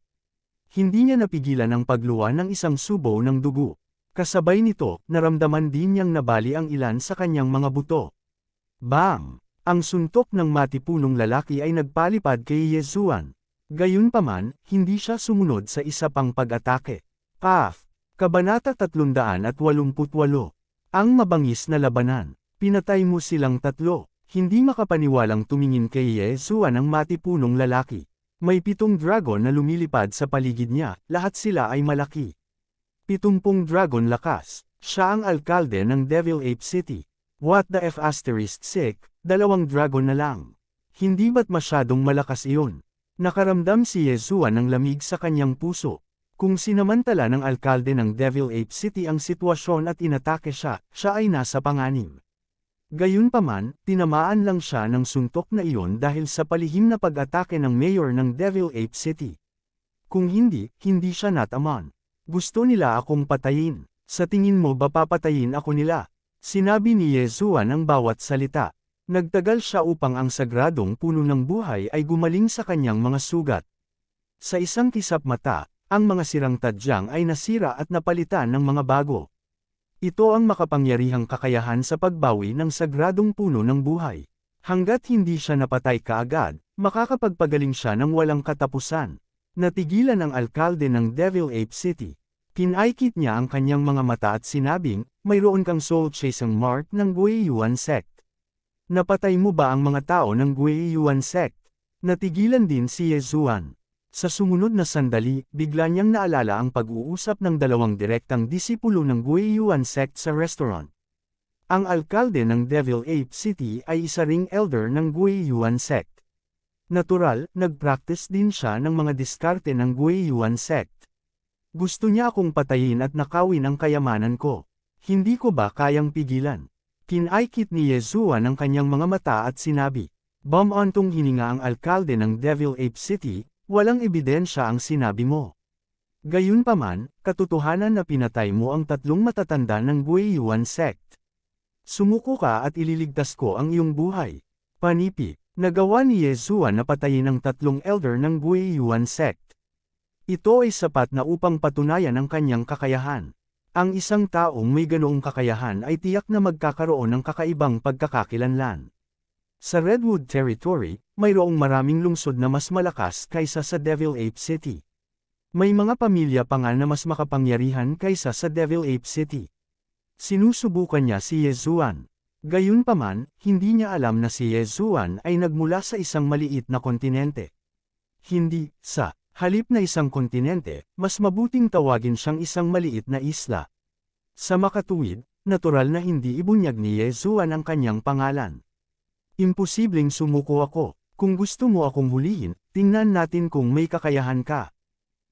[SPEAKER 1] Hindi niya napigilan ang pagluwa ng isang subo ng dugo. Kasabay nito, naramdaman din niyang nabali ang ilan sa kanyang mga buto. Bang! Ang suntok ng matipunong lalaki ay nagpalipad kay Yezuan. Gayunpaman, hindi siya sumunod sa isa pang pag-atake. Path. Kabanata 388. Ang mabangis na labanan. Pinatay mo silang tatlo. Hindi makapaniwalang tumingin kay Yezuan ang matipunong lalaki. May 7 dragon na lumilipad sa paligid niya, lahat sila ay malaki. 70 dragon lakas. Siya ang alkalde ng Devil Ape City. What the F*** sick, 2 dragon na lang. Hindi ba't masyadong malakas iyon? Nakaramdam si Yezuan ng lamig sa kanyang puso. Kung sinamantala ng alkalde ng Devil Ape City ang sitwasyon at inatake siya, siya ay nasa panganib. Gayunpaman, tinamaan lang siya ng suntok na iyon dahil sa palihim na pag-atake ng mayor ng Devil Ape City. Kung hindi, hindi siya nataman. Gusto nila akong patayin. Sa tingin mo ba papatayin ako nila? Sinabi ni Yezuan ang bawat salita. Nagtagal siya upang ang sagradong puno ng buhay ay gumaling sa kanyang mga sugat. Sa isang kisap mata, ang mga sirang tadyang ay nasira at napalitan ng mga bago. Ito ang makapangyarihang kakayahan sa pagbawi ng sagradong puno ng buhay. Hanggat hindi siya napatay kaagad, makakapagpagaling siya ng walang katapusan. Natigilan ang alkalde ng Devil Ape City. Kinaikit niya ang kanyang mga mata at sinabing, mayroon kang soul-chasing mark ng Guiyuan sect. Napatay mo ba ang mga tao ng Guiyuan sect? Natigilan din si Yezuan. Sa sumunod na sandali, bigla niyang naalala ang pag-uusap ng 2 direktang disipulo ng Guiyuan sect sa restaurant. Ang alkalde ng Devil Ape City ay isa ring elder ng Guiyuan sect. Natural, nag-practice din siya ng mga diskarte ng Guiyuan sect. Gusto niya akong patayin at nakawin ang kayamanan ko. Hindi ko ba kayang pigilan? Kinaikit ni Yezuan ang kanyang mga mata at sinabi. Bumantong hininga ang alkalde ng Devil Ape City, walang ebidensya ang sinabi mo. Gayunpaman, katotohanan na pinatay mo ang 3 matatanda ng Guiyuan sect. Sumuko ka at ililigtas ko ang iyong buhay. Panipi, nagawa ni Yezuan na patayin ang 3 elder ng Guiyuan sect. Ito ay sapat na upang patunayan ang kanyang kakayahan. Ang isang taong may ganoong kakayahan ay tiyak na magkakaroon ng kakaibang pagkakakilanlan. Sa Redwood Territory, mayroong maraming lungsod na mas malakas kaysa sa Devil Ape City. May mga pamilya pa nga na mas makapangyarihan kaysa sa Devil Ape City. Sinusubukan niya si Yezuan. Gayunpaman, hindi niya alam na si Yezuan ay nagmula sa isang maliit na kontinente. Hindi, sa halip na isang kontinente, mas mabuting tawagin siyang isang maliit na isla. Sa makatuwid, natural na hindi ibunyag ni Yezuan ang kanyang pangalan. Imposibleng sumuko ako. Kung gusto mo akong hulihin, tingnan natin kung may kakayahan ka.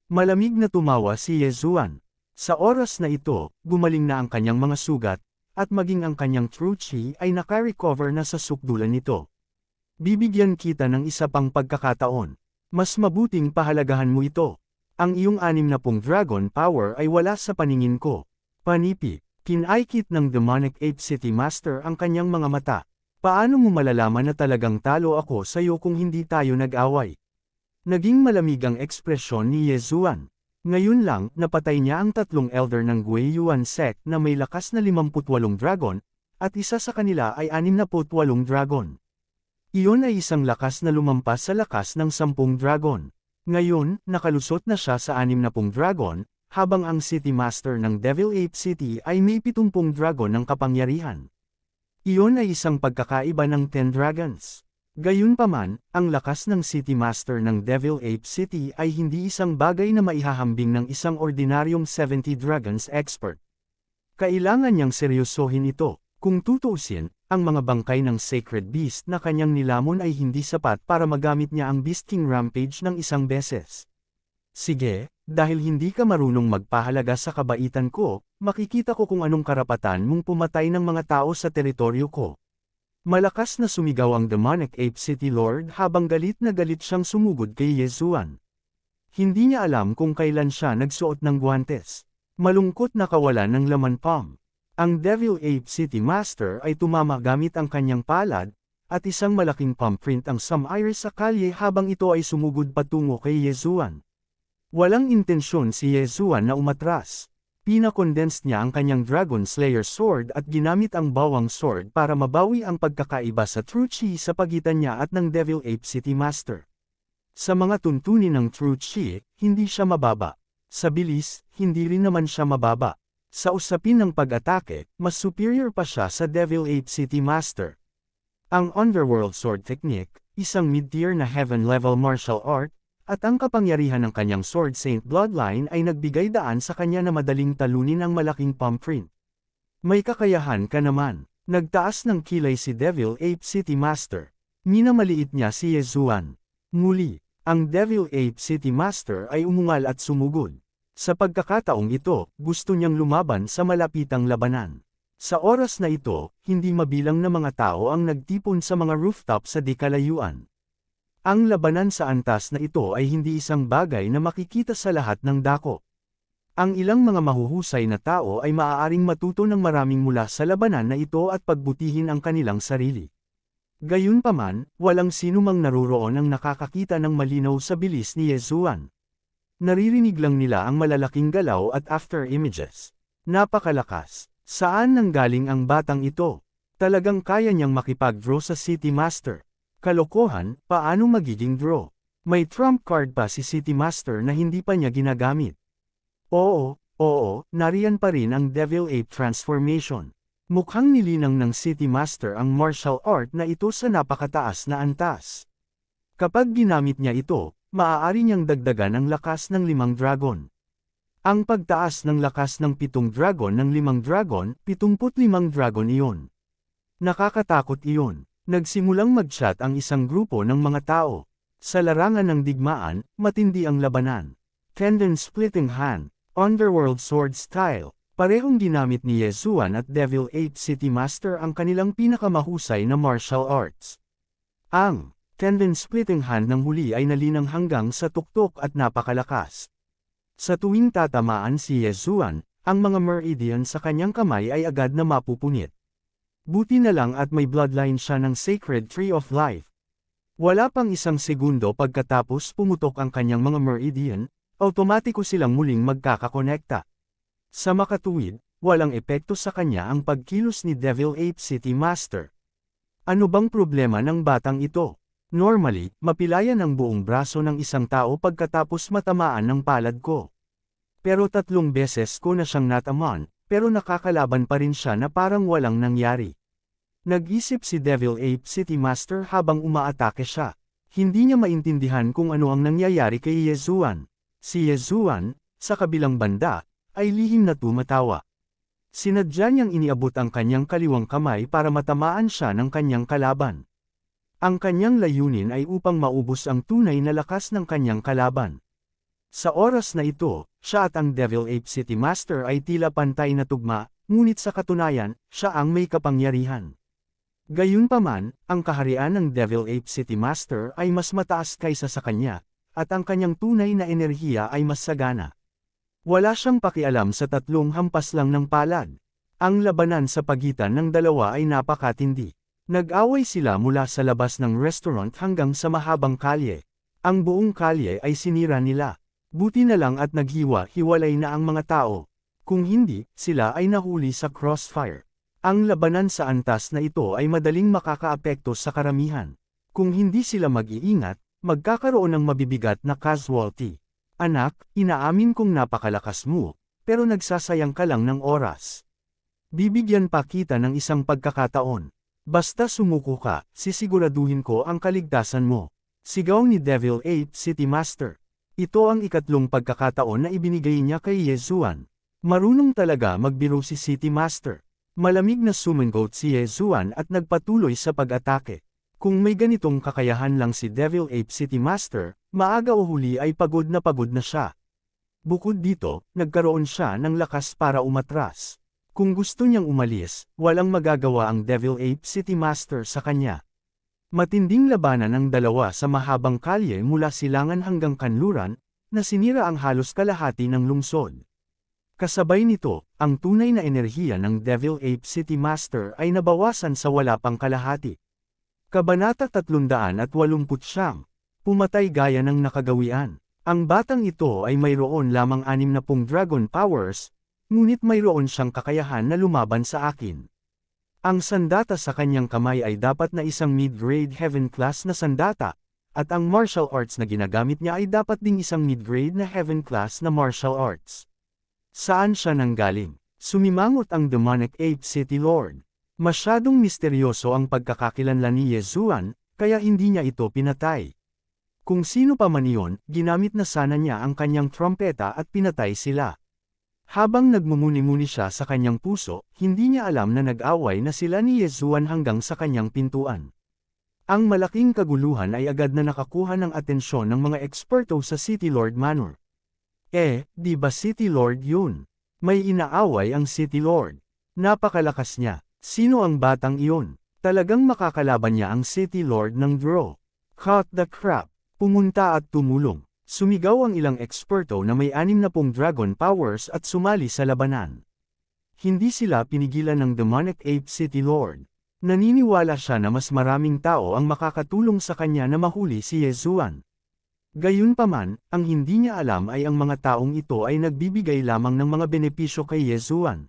[SPEAKER 1] Malamig na tumawa si Yezuan. Sa oras na ito, gumaling na ang kanyang mga sugat, at maging ang kanyang true chi ay nakarecover na sa sukdulan nito. Bibigyan kita ng isa pang pagkakataon. Mas mabuting pahalagahan mo ito. Ang iyong 60 dragon power ay wala sa paningin ko. Panipi, kinaikit ng Demonic Ape City Master ang kanyang mga mata. Paano mo malalaman na talagang talo ako sa iyo kung hindi tayo nag-away? Naging malamig ang ekspresyon ni Yezuan. Ngayon lang, napatay niya ang 3 elder ng Guiyuan sect na may lakas na 58 dragon, at isa sa kanila ay 68 dragon. Iyon ay isang lakas na lumampas sa lakas ng 10 dragon. Ngayon, nakalusot na siya sa 60 dragon, habang ang City Master ng Devil Ape City ay may 70 dragon ng kapangyarihan. Iyon ay isang pagkakaiba ng 10 dragons. Gayunpaman, ang lakas ng City Master ng Devil Ape City ay hindi isang bagay na maihahambing ng isang ordinaryong 70 dragons expert. Kailangan niyang seryosohin ito. Kung tutuusin, ang mga bangkay ng Sacred Beast na kanyang nilamon ay hindi sapat para magamit niya ang Beast King Rampage ng isang beses. Sige, dahil hindi ka marunong magpahalaga sa kabaitan ko, makikita ko kung anong karapatan mong pumatay ng mga tao sa teritoryo ko. Malakas na sumigaw ang demonic Ape City Lord habang galit na galit siyang sumugod kay Yezuan. Hindi niya alam kung kailan siya nagsuot ng guwantes. Malungkot na kawalan ng laman palm. Ang Devil Ape City Master ay tumama gamit ang kanyang palad, at isang malaking palm print ang sumairis sa kalye habang ito ay sumugod patungo kay Yezuan. Walang intensyon si Yezuan na umatras. Pinakondense niya ang kanyang Dragon Slayer Sword at ginamit ang bawang sword para mabawi ang pagkakaiba sa True Chi sa pagitan niya at ng Devil Ape City Master. Sa mga tuntunin ng True Chi, hindi siya mababa. Sa bilis, hindi rin naman siya mababa. Sa usapin ng pag-atake, mas superior pa siya sa Devil Ape City Master. Ang Underworld Sword Technique, isang mid-tier na heaven-level martial art, at ang kapangyarihan ng kanyang Sword Saint Bloodline ay nagbigay daan sa kanya na madaling talunin ang malaking palm print. May kakayahan ka naman. Nagtaas ng kilay si Devil Ape City Master. Minamaliit niya si Yezuan. Muli, ang Devil Ape City Master ay umungal at sumugod. Sa pagkakataong ito, gusto niyang lumaban sa malapitang labanan. Sa oras na ito, hindi mabilang na mga tao ang nagtipon sa mga rooftop sa di-kalayuan. Ang labanan sa antas na ito ay hindi isang bagay na makikita sa lahat ng dako. Ang ilang mga mahuhusay na tao ay maaaring matuto ng maraming mula sa labanan na ito at pagbutihin ang kanilang sarili. Gayunpaman, walang sinumang naroroon ang nakakakita ng malinaw sa bilis ni Yezuan. Naririnig lang nila ang malalaking galaw at after images. Napakalakas. Saan nanggaling ang batang ito? Talagang kaya niyang makipag-draw sa City Master. Kalokohan, paano magiging draw? May trump card pa si City Master na hindi pa niya ginagamit. Oo, nariyan pa rin ang Devil Ape Transformation. Mukhang nilinang ng City Master ang martial art na ito sa napakataas na antas. Kapag ginamit niya ito, maaari niyang dagdagan ang lakas ng 5 dragon. Ang pagtaas ng lakas ng 7 dragon ng 5 dragon, 75 dragon iyon. Nakakatakot iyon. Nagsimulang mag-chat ang isang grupo ng mga tao. Sa larangan ng digmaan, matindi ang labanan. Tendon Splitting Hand, Underworld Sword Style, parehong ginamit ni Yezuan at Devil Ape City Master ang kanilang pinakamahusay na martial arts. Ang Tendon Splitting Hand ng huli ay nalinang hanggang sa tuktok at napakalakas. Sa tuwing tatamaan si Yezuan, ang mga meridian sa kanyang kamay ay agad na mapupunit. Buti na lang at may bloodline siya ng Sacred Tree of Life. Wala pang isang segundo pagkatapos pumutok ang kanyang mga meridian, automatiko silang muling magkakakonekta. Sa makatuwid, walang epekto sa kanya ang pagkilos ni Devil Ape City Master. Ano bang problema ng batang ito? Normally, mapilayan ang buong braso ng isang tao pagkatapos matamaan ng palad ko. Pero 3 beses ko na siyang natamaan, pero nakakalaban pa rin siya na parang walang nangyari. Nag-isip si Devil Ape City Master habang umaatake siya. Hindi niya maintindihan kung ano ang nangyayari kay Yezuan. Si Yezuan, sa kabilang banda, ay lihim na tumatawa. Sinadya niyang iniabot ang kanyang kaliwang kamay para matamaan siya ng kanyang kalaban. Ang kanyang layunin ay upang maubos ang tunay na lakas ng kanyang kalaban. Sa oras na ito, siya at ang Devil Ape City Master ay tila pantay na tugma, ngunit sa katunayan, siya ang may kapangyarihan. Gayunpaman, ang kaharian ng Devil Ape City Master ay mas mataas kaysa sa kanya, at ang kanyang tunay na enerhiya ay mas sagana. Wala siyang pakialam sa 3 hampas lang ng palad. Ang labanan sa pagitan ng dalawa ay napakatindi. Nag-away sila mula sa labas ng restaurant hanggang sa mahabang kalye. Ang buong kalye ay sinira nila. Buti na lang at naghiwa-hiwalay na ang mga tao. Kung hindi, sila ay nahuli sa crossfire. Ang labanan sa antas na ito ay madaling makakaapekto sa karamihan. Kung hindi sila mag-iingat, magkakaroon ng mabibigat na casualty. Anak, inaamin kong napakalakas mo, pero nagsasayang ka lang ng oras. Bibigyan pa kita ng isang pagkakataon. Basta sumuko ka, sisiguraduhin ko ang kaligtasan mo. Sigaw ni Devil Ape City Master. Ito ang 3 pagkakataon na ibinigay niya kay Yezuan. Marunong talaga magbiro si City Master. Malamig na sumangot si Yezuan at nagpatuloy sa pag-atake. Kung may ganitong kakayahan lang si Devil Ape City Master, maaga o huli ay pagod na siya. Bukod dito, nagkaroon siya ng lakas para umatras. Kung gusto niyang umalis, walang magagawa ang Devil Ape City Master sa kanya. Matinding labanan ang dalawa sa mahabang kalye mula Silangan hanggang Kanluran, na sinira ang halos kalahati ng lungsod. Kasabay nito, ang tunay na enerhiya ng Devil Ape City Master ay nabawasan sa wala pang kalahati. Kabanata 389, Pumatay gaya ng nakagawian. Ang batang ito ay mayroon lamang 60 dragon powers, ngunit mayroon siyang kakayahan na lumaban sa akin. Ang sandata sa kanyang kamay ay dapat na isang mid-grade heaven class na sandata, at ang martial arts na ginagamit niya ay dapat ding isang mid-grade na heaven class na martial arts. Saan siya nanggaling? Sumimangot ang Demonic Ape City Lord. Masyadong misteryoso ang pagkakakilanlan ni Yezuan, kaya hindi niya ito pinatay. Kung sino pa man iyon, ginamit na sana niya ang kanyang trompeta at pinatay sila. Habang nagmumuni-muni siya sa kanyang puso, hindi niya alam na nag-away na sila ni Yezuan hanggang sa kanyang pintuan. Ang malaking kaguluhan ay agad na nakakuha ng atensyon ng mga eksperto sa City Lord Manor. Di ba City Lord yun? May inaaway ang City Lord. Napakalakas niya. Sino ang batang iyon? Talagang makakalaban niya ang City Lord ng Draw. Cut the crap. Pumunta at tumulong. Sumigaw ang ilang eksperto na may 60 dragon powers at sumali sa labanan. Hindi sila pinigilan ng Demonic Ape City Lord. Naniniwala siya na mas maraming tao ang makakatulong sa kanya na mahuli si Yezuan. Gayunpaman, ang hindi niya alam ay ang mga taong ito ay nagbibigay lamang ng mga benepisyo kay Yezuan.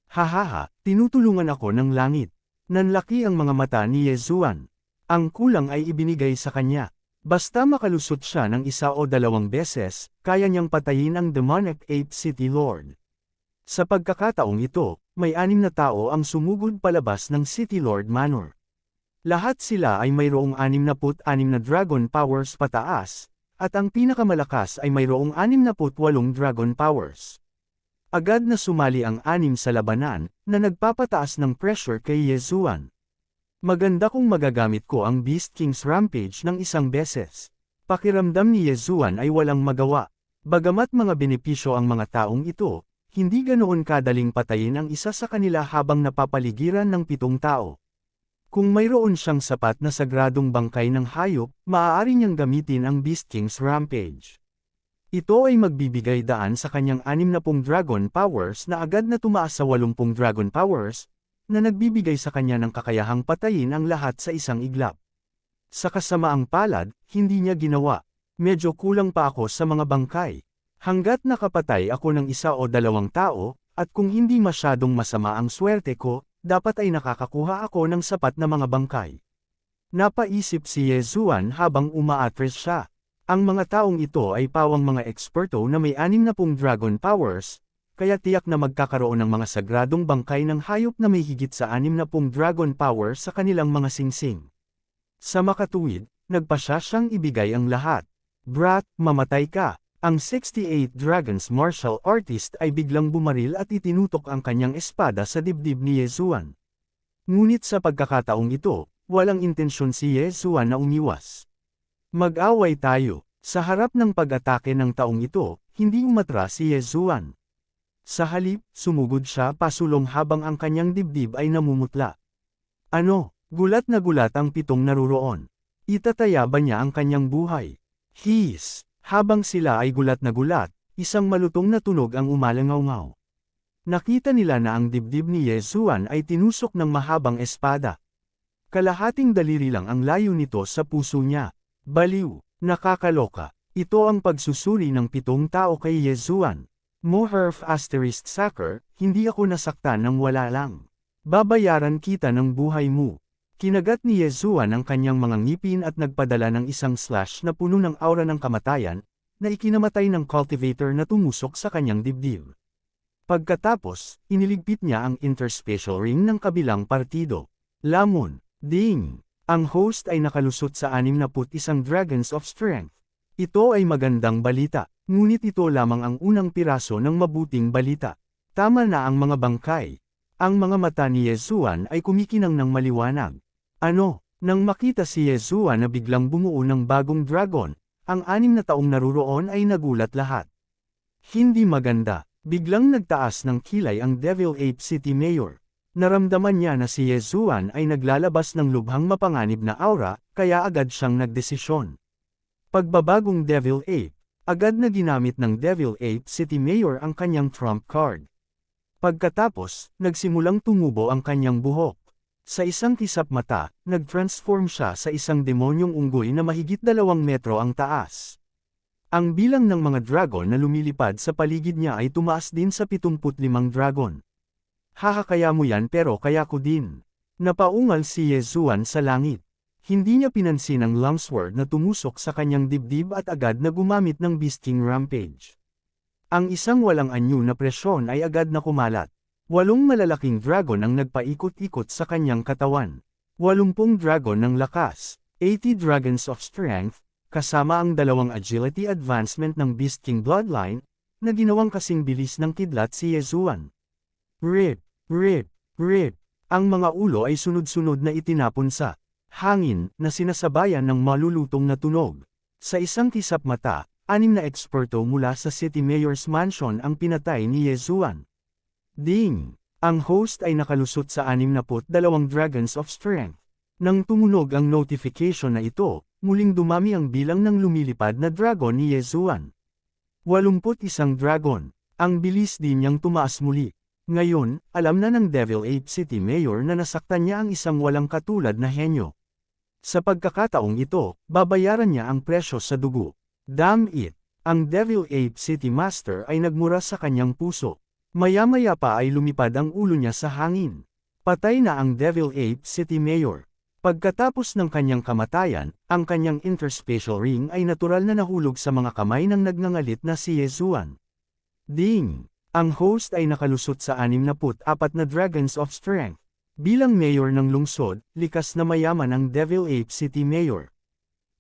[SPEAKER 1] Hahaha, tinutulungan ako ng langit. Nanlaki ang mga mata ni Yezuan. Ang kulang ay ibinigay sa kanya. Basta makalusot siya ng 1 o 2 beses, kaya niyang patayin ang Demonic Ape City Lord. Sa pagkakataong ito, may 6 na tao ang sumugod palabas ng City Lord Manor. Lahat sila ay mayroong 66 na dragon powers pataas, at ang pinakamalakas ay mayroong 68 dragon powers. Agad na sumali ang 6 sa labanan, na nagpapataas ng pressure kay Yezuan. Maganda kung magagamit ko ang Beast King's Rampage ng 1 beses. Pakiramdam ni Yezuan ay walang magawa. Bagamat mga benepisyo ang mga taong ito, hindi ganoon kadaling patayin ang isa sa kanila habang napapaligiran ng 7 tao. Kung mayroon siyang sapat na sagradong bangkay ng hayop, maaari niyang gamitin ang Beast King's Rampage. Ito ay magbibigay daan sa kanyang 60 dragon powers na agad na tumaas sa 80 dragon powers, na nagbibigay sa kanya ng kakayahang patayin ang lahat sa isang iglap. Sa kasamaang palad, hindi niya ginawa. Medyo kulang pa ako sa mga bangkay. Hanggat nakapatay ako ng 1 o 2 tao, at kung hindi masyadong masama ang swerte ko, dapat ay nakakakuha ako ng sapat na mga bangkay. Napaisip si Yezuan habang umaatres siya. Ang mga taong ito ay pawang mga eksperto na may 60 dragon powers, kaya tiyak na magkakaroon ng mga sagradong bangkay ng hayop na may higit sa 60 dragon power sa kanilang mga singsing. Sa makatuwid, nagpasya siyang ibigay ang lahat. Brat, mamatay ka! Ang 68 Dragons martial artist ay biglang bumaril at itinutok ang kanyang espada sa dibdib ni Yezuan. Ngunit sa pagkakataong ito, walang intensyon si Yezuan na umiwas. Mag-away tayo. Sa harap ng pag-atake ng taong ito, hindi umatras si Yezuan. Sa halip, sumugod siya pasulong habang ang kanyang dibdib ay namumutla. Ano? Gulat na gulat ang 7 naruroon. Itataya ba niya ang kanyang buhay? His! Habang sila ay gulat na gulat, isang malutong na tunog ang umalangaw-ngaw. Nakita nila na ang dibdib ni Yezuan ay tinusok ng mahabang espada. Kalahating daliri lang ang layo nito sa puso niya. Baliw! Nakakaloka! Ito ang pagsusuri ng 7 tao kay Yezuan. Moherf asterisk sacker, hindi ako nasaktan ng wala lang. Babayaran kita ng buhay mo. Kinagat ni Yezuan ang kanyang mga ngipin at nagpadala ng isang slash na puno ng aura ng kamatayan, na ikinamatay ng cultivator na tumusok sa kanyang dibdib. Pagkatapos, iniligpit niya ang interspatial ring ng kabilang partido. Lamon, ding! Ang host ay nakalusot sa 61 Dragons of Strength. Ito ay magandang balita. Ngunit ito lamang ang unang piraso ng mabuting balita. Tama na ang mga bangkay. Ang mga mata ni Yezuan ay kumikinang ng maliwanag. Ano? Nang makita si Yezua na biglang bumuo ng bagong dragon, ang 6 na taong naruroon ay nagulat lahat. Hindi maganda, biglang nagtaas ng kilay ang Devil Ape City Mayor. Naramdaman niya na si Yezuan ay naglalabas ng lubhang mapanganib na aura, kaya agad siyang nagdesisyon. Pagbabagong Devil Ape, agad na ginamit ng Devil Ape City Mayor ang kanyang trump card. Pagkatapos, nagsimulang tumubo ang kanyang buhok. Sa isang kisap mata, nag-transform siya sa isang demonyong unggoy na mahigit 2 metro ang taas. Ang bilang ng mga dragon na lumilipad sa paligid niya ay tumaas din sa 75 dragon. Haha, kaya mo yan pero kaya ko din. Napaungal si Yezuan sa langit. Hindi niya pinansin ang Longsword na tumusok sa kanyang dibdib at agad na gumamit ng Beast King Rampage. Ang isang walang anyo na presyon ay agad na kumalat. 8 malalaking dragon ang nagpaikot-ikot sa kanyang katawan. 80 dragon ng lakas, 80 dragons of strength, kasama ang 2 agility advancement ng Beast King Bloodline, na ginawang kasing bilis ng kidlat si Yezuan. Rip, rip, rip. Ang mga ulo ay sunod-sunod na itinapon sa hangin na sinasabayan ng malulutong na tunog. Sa isang kisap mata, 6 na eksperto mula sa City Mayor's Mansion ang pinatay ni Yezuan. Ding! Ang host ay nakalusot sa 62 dragons of strength. Nang tumunog ang notification na ito, muling dumami ang bilang ng lumilipad na dragon ni Yezuan. 81 dragon. Ang bilis din niyang tumaas muli. Ngayon, alam na ng Devil Ape City Mayor na nasaktan niya ang isang walang katulad na henyo. Sa pagkakataong ito, babayaran niya ang presyo sa dugo. Damn it! Ang Devil Ape City Master ay nagmura sa kanyang puso. Maya-maya pa ay lumipad ang ulo niya sa hangin. Patay na ang Devil Ape City Mayor. Pagkatapos ng kanyang kamatayan, ang kanyang interspatial ring ay natural na nahulog sa mga kamay ng nagngangalit na si Yezuan. Ding! Ang host ay nakalusot sa 64 na dragons of strength. Bilang mayor ng lungsod, likas na mayaman ang Devil Ape City Mayor.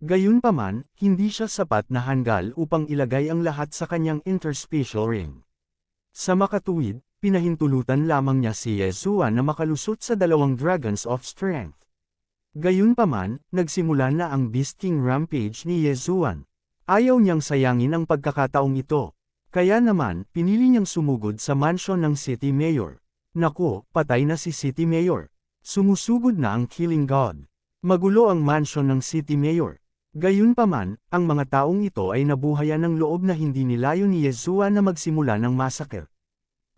[SPEAKER 1] Gayunpaman, hindi siya sapat na hanggal upang ilagay ang lahat sa kanyang interspatial ring. Sa makatuwid, pinahintulutan lamang niya si Yezuan na makalusot sa 2 dragons of strength. Gayunpaman, nagsimula na ang Beast King Rampage ni Yezuan. Ayaw niyang sayangin ang pagkakataong ito. Kaya naman, pinili niyang sumugod sa mansion ng City Mayor. Naku, patay na si City Mayor. Sumusugod na ang Killing God. Magulo ang mansion ng City Mayor. Gayunpaman, ang mga taong ito ay nabuhayan ng loob na hindi nilayo ni Yezuan na magsimula ng massacre.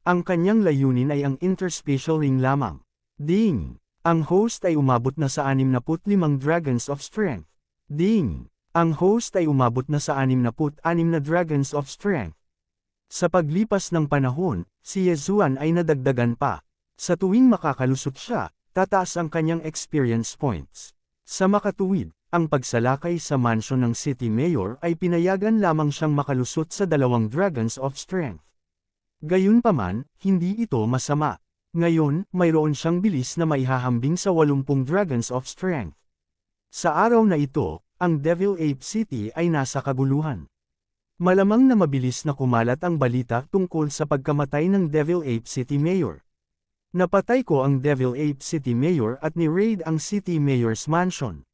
[SPEAKER 1] Ang kanyang layunin ay ang interspatial ring lamang. Ding! Ang host ay umabot na sa 65 dragons of strength. Ding! Ang host ay umabot na sa 66 na dragons of strength. Sa paglipas ng panahon, si Yezuan ay nadagdagan pa. Sa tuwing makakalusot siya, tataas ang kanyang experience points. Sa makatuwid, ang pagsalakay sa mansion ng City Mayor ay pinayagan lamang siyang makalusot sa 2 dragons of strength. Gayunpaman, hindi ito masama. Ngayon, mayroon siyang bilis na maihahambing sa 80 dragons of strength. Sa araw na ito, ang Devil Ape City ay nasa kaguluhan. Malamang na mabilis na kumalat ang balita tungkol sa pagkamatay ng Devil Ape City Mayor. Napatay ko ang Devil Ape City Mayor at ni-raid ang City Mayor's Mansion.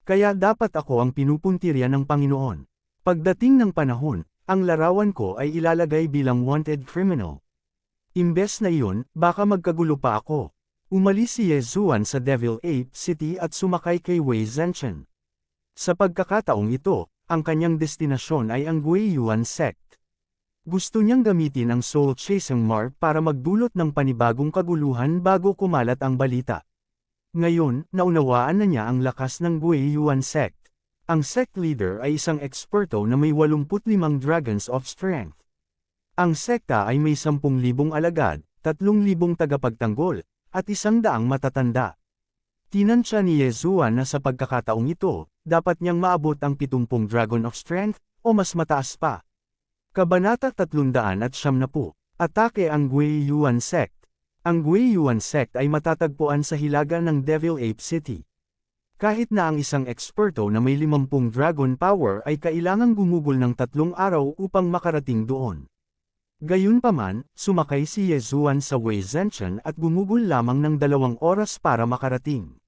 [SPEAKER 1] Kaya dapat ako ang pinupuntirya ng Panginoon. Pagdating ng panahon, ang larawan ko ay ilalagay bilang wanted criminal. Imbes na iyon, baka magkagulo pa ako. Umalis si Yezuan sa Devil Ape City at sumakay kay Wei Zhenchen. Sa pagkakataong ito, ang kanyang destinasyon ay ang Guiyuan Sect. Gusto niyang gamitin ang Soul Chasing Mark para magdulot ng panibagong kaguluhan bago kumalat ang balita. Ngayon, naunawaan na niya ang lakas ng Guiyuan Sect. Ang sect leader ay isang eksperto na may 85 dragons of strength. Ang sekta ay may 10,000 alagad, 3,000 tagapagtanggol, at 100 matatanda. Tinansya ni Yezuan na sa pagkakataong ito, dapat niyang maabot ang 70 Dragon of Strength, o mas mataas pa. Kabanata 370, Atake ang Guiyuan Sect. Ang Guiyuan Sect ay matatagpuan sa hilaga ng Devil Ape City. Kahit na ang isang eksperto na may 50 dragon power ay kailangang gumugol ng 3 araw upang makarating doon. Gayunpaman, sumakay si Yezuan sa Wei Zhenchen at gumugol lamang ng 2 oras para makarating.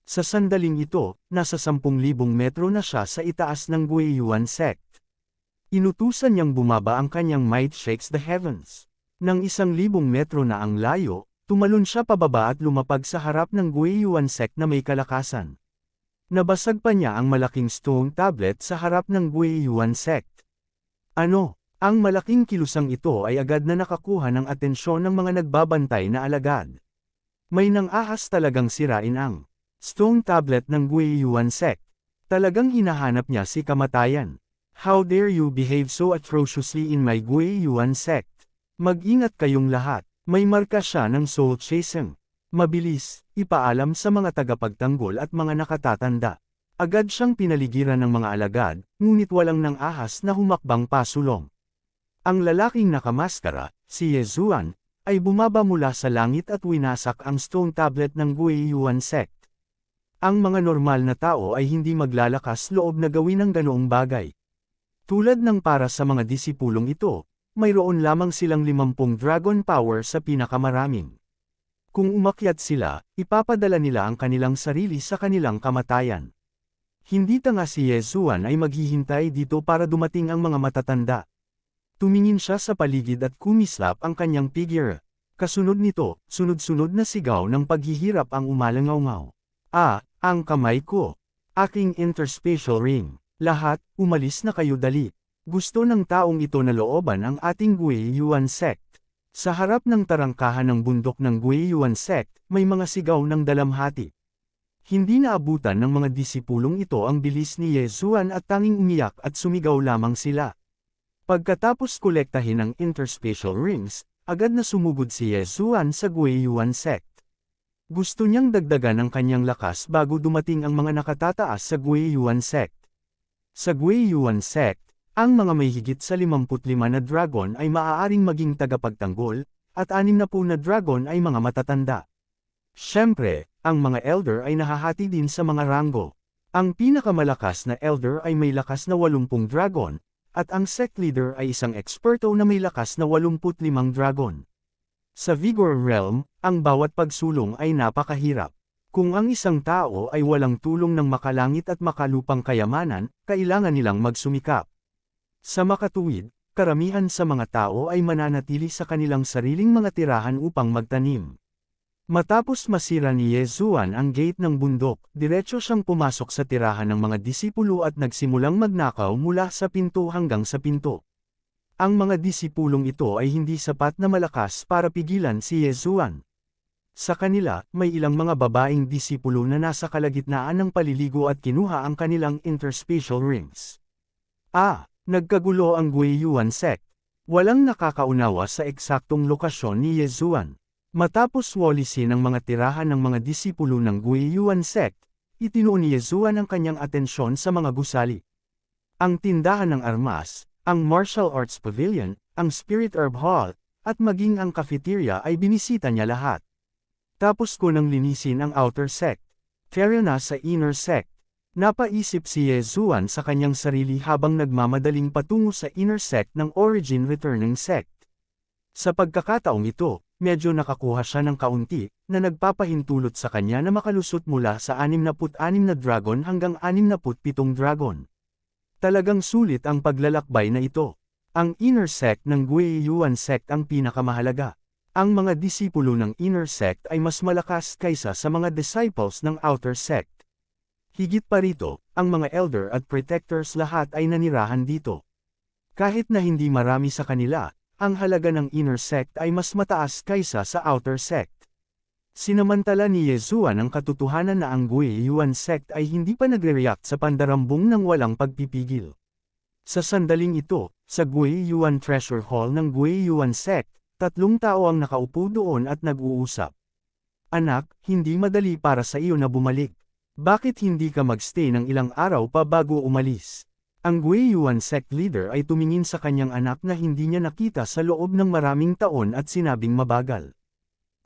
[SPEAKER 1] Sa sandaling ito, nasa 10,000 metro na siya sa itaas ng Guiyuan sect. Inutusan niyang bumaba ang kanyang might shakes the heavens. Nang 1,000 metro na ang layo, tumalon siya pababa at lumapag sa harap ng Guiyuan sect na may kalakasan. Nabasag pa niya ang malaking stone tablet sa harap ng Guiyuan sect. Ano? Ang malaking kilusang ito ay agad na nakakuha ng atensyon ng mga nagbabantay na alagad. May nang-ahas talagang sirain ang stone tablet ng Guiyuan sect. Talagang hinahanap niya si kamatayan. How dare you behave so atrociously in my Guiyuan sect? Mag-ingat kayong lahat. May marka siya ng soul chasing. Mabilis, ipaalam sa mga tagapagtanggol at mga nakatatanda. Agad siyang pinaligiran ng mga alagad, ngunit walang nang-ahas na humakbang pasulong. Ang lalaking nakamaskara, si Yezuan, ay bumaba mula sa langit at winasak ang stone tablet ng Guiyuan sect. Ang mga normal na tao ay hindi maglalakas loob na gawin ang ganoong bagay. Tulad ng para sa mga disipulong ito, mayroon lamang silang 50 dragon power sa pinakamaraming. Kung umakyat sila, ipapadala nila ang kanilang sarili sa kanilang kamatayan. Hindi tanga si Yezuan ay maghihintay dito para dumating ang mga matatanda. Tumingin siya sa paligid at kumislap ang kanyang figure. Kasunod nito, sunod-sunod na sigaw ng paghihirap ang umalangaw-ngaw. Ang kamay ko. Aking interspatial ring. Lahat, umalis na kayo dali. Gusto ng taong ito na looban ang ating Guiyuan sect. Sa harap ng tarangkahan ng bundok ng Guiyuan sect, may mga sigaw ng dalamhati. Hindi naabutan ng mga disipulong ito ang bilis ni Yezuan at tanging umiyak at sumigaw lamang sila. Pagkatapos kolektahin ang interspatial rings, agad na sumugod si Yezuan sa Guiyuan sect. Gusto niyang dagdagan ang kanyang lakas bago dumating ang mga nakatataas sa Guiyuan sect. Sa Guiyuan sect, ang mga may higit sa 55 na dragon ay maaaring maging tagapagtanggol, at 60 na dragon ay mga matatanda. Siyempre, ang mga elder ay nahahati din sa mga ranggo. Ang pinakamalakas na elder ay may lakas na 80 dragon, at ang sect leader ay isang eksperto na may lakas na 85 dragon. Sa Vigor Realm, ang bawat pagsulong ay napakahirap. Kung ang isang tao ay walang tulong ng makalangit at makalupang kayamanan, kailangan nilang magsumikap. Sa makatuwid, karamihan sa mga tao ay mananatili sa kanilang sariling mga tirahan upang magtanim. Matapos masira ni Yezuan ang gate ng bundok, diretso siyang pumasok sa tirahan ng mga disipulo at nagsimulang magnakaw mula sa pinto hanggang sa pinto. Ang mga disipulong ito ay hindi sapat na malakas para pigilan si Yezuan. Sa kanila, may ilang mga babaeng disipulo na nasa kalagitnaan ng paliligo at kinuha ang kanilang interspatial rings. Nagkagulo ang Guiyuan sect. Walang nakakaunawa sa eksaktong lokasyon ni Yezuan. Matapos walisin ang mga tirahan ng mga disipulo ng Guiyuan sect, itinuon ni Yezuan ang kanyang atensyon sa mga gusali. Ang tindahan ng armas, ang martial arts pavilion, ang spirit herb hall, at maging ang cafeteria ay binisita niya lahat. Tapos ko nang linisin ang outer sect. Pero na sa inner sect. Napaisip si Yezuan sa kanyang sarili habang nagmamadaling patungo sa inner sect ng origin returning sect. Sa pagkakataong ito, medyo nakakuha siya ng kaunti, na nagpapahintulot sa kanya na makalusot mula sa 66 na dragon hanggang 67 dragon. Talagang sulit ang paglalakbay na ito. Ang inner sect ng Guiyuan sect ang pinakamahalaga. Ang mga disipulo ng inner sect ay mas malakas kaysa sa mga disciples ng outer sect. Higit pa rito, ang mga elder at protectors lahat ay nanirahan dito. Kahit na hindi marami sa kanila, ang halaga ng inner sect ay mas mataas kaysa sa outer sect. Sinamantala ni Yezuan ang katotohanan na ang Guiyuan sect ay hindi pa nagre-react sa pandarambong ng walang pagpipigil. Sa sandaling ito, sa Guiyuan Treasure Hall ng Guiyuan sect, 3 tao ang nakaupo doon at nag-uusap. Anak, hindi madali para sa iyo na bumalik. Bakit hindi ka magstay ng ilang araw pa bago umalis? Ang Guiyuan sect leader ay tumingin sa kanyang anak na hindi niya nakita sa loob ng maraming taon at sinabing mabagal.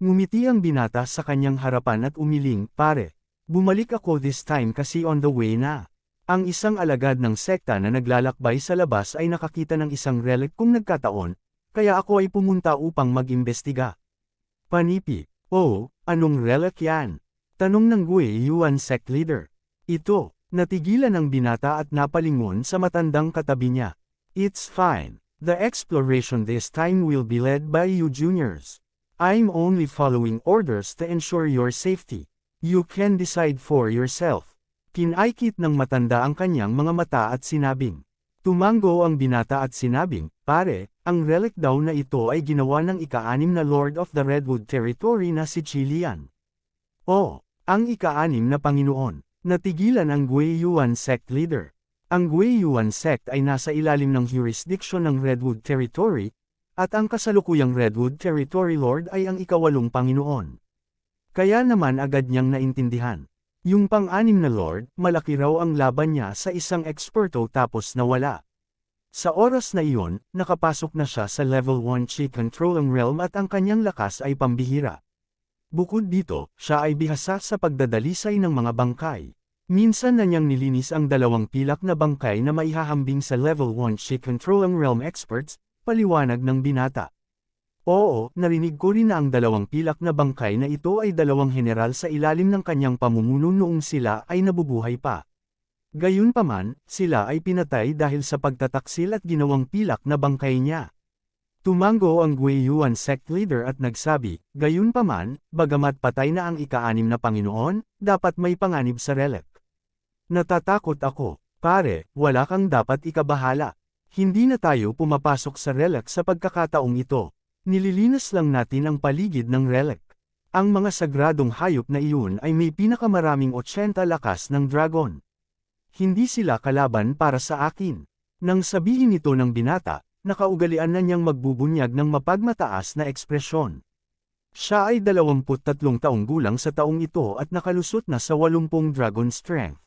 [SPEAKER 1] Ngumiti ang binata sa kanyang harapan at umiling, pare. Bumalik ako this time kasi on the way na. Ang isang alagad ng sekta na naglalakbay sa labas ay nakakita ng isang relic kung nagkataon, kaya ako ay pumunta upang mag-imbestiga. Panipi, anong relic yan? Tanong ng Gui Yuan sect leader. Ito, natigilan ang binata at napalingon sa matandang katabi niya. It's fine. The exploration this time will be led by you juniors. I'm only following orders to ensure your safety. You can decide for yourself. Kinaikit ng matanda ang kanyang mga mata at sinabing. Tumango ang binata at sinabing, pare, ang relic daw na ito ay ginawa ng ika-6 na Lord of the Redwood Territory na si Chilian. Oh, ang ika-6 na Panginoon. Natigilan ang Gui Yuan sect leader. Ang Gui Yuan sect ay nasa ilalim ng jurisdiction ng Redwood Territory, at ang kasalukuyang Redwood Territory Lord ay ang ika-8 Panginoon. Kaya naman agad niyang naintindihan. Yung pang-6 na Lord, malaki raw ang laban niya sa isang eksperto tapos nawala. Sa oras na iyon, nakapasok na siya sa level 1 Chi Controlling Realm at ang kanyang lakas ay pambihira. Bukod dito, siya ay bihasa sa pagdadalisay ng mga bangkay. Minsan na niyang nilinis ang 2 pilak na bangkay na maihahambing sa level 1 Chi Controlling Realm experts, paliwanag ng binata. Oo, narinig ko rin na ang 2 pilak na bangkay na ito ay 2 general sa ilalim ng kanyang pamumuno noong sila ay nabubuhay pa. Gayunpaman, sila ay pinatay dahil sa pagtataksil at ginawang pilak na bangkay niya. Tumango ang Gui Yuan sect leader at nagsabi, gayunpaman, bagamat patay na ang ika-6 na Panginoon, dapat may panganib sa relic. Natatakot ako, pare, wala kang dapat ikabahala. Hindi na tayo pumapasok sa relic sa pagkakataong ito. Nililinas lang natin ang paligid ng relic. Ang mga sagradong hayop na iyon ay may pinakamaraming 80 lakas ng dragon. Hindi sila kalaban para sa akin. Nang sabihin ito ng binata, nakaugalian na niyang magbubunyag ng mapagmataas na ekspresyon. Siya ay 23 taong gulang sa taong ito at nakalusot na sa 80 dragon strength.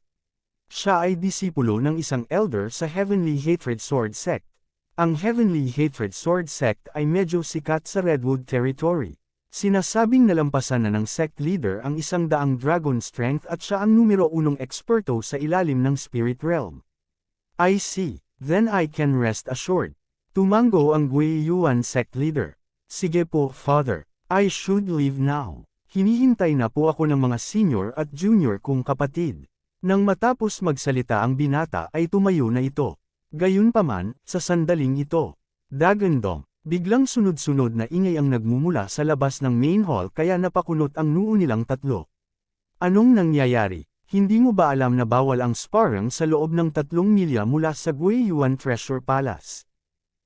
[SPEAKER 1] Siya ay disipulo ng isang elder sa Heavenly Hatred Sword Sect. Ang Heavenly Hatred Sword Sect ay medyo sikat sa Redwood Territory. Sinasabing nalampasan na ng sect leader ang 100 dragon strength at siya ang numero 1 eksperto sa ilalim ng Spirit Realm. I see, then I can rest assured. Tumango ang Gui Yuan sect leader. Sige po, Father, I should leave now. Hinihintay na po ako ng mga senior at junior kong kapatid. Nang matapos magsalita ang binata ay tumayo na ito. Gayunpaman, sa sandaling ito, dagandong, biglang sunod-sunod na ingay ang nagmumula sa labas ng main hall kaya napakunot ang noo nilang tatlo. Anong nangyayari? Hindi mo ba alam na bawal ang sparring sa loob ng 3 milya mula sa Gui Yuan Treasure Palace?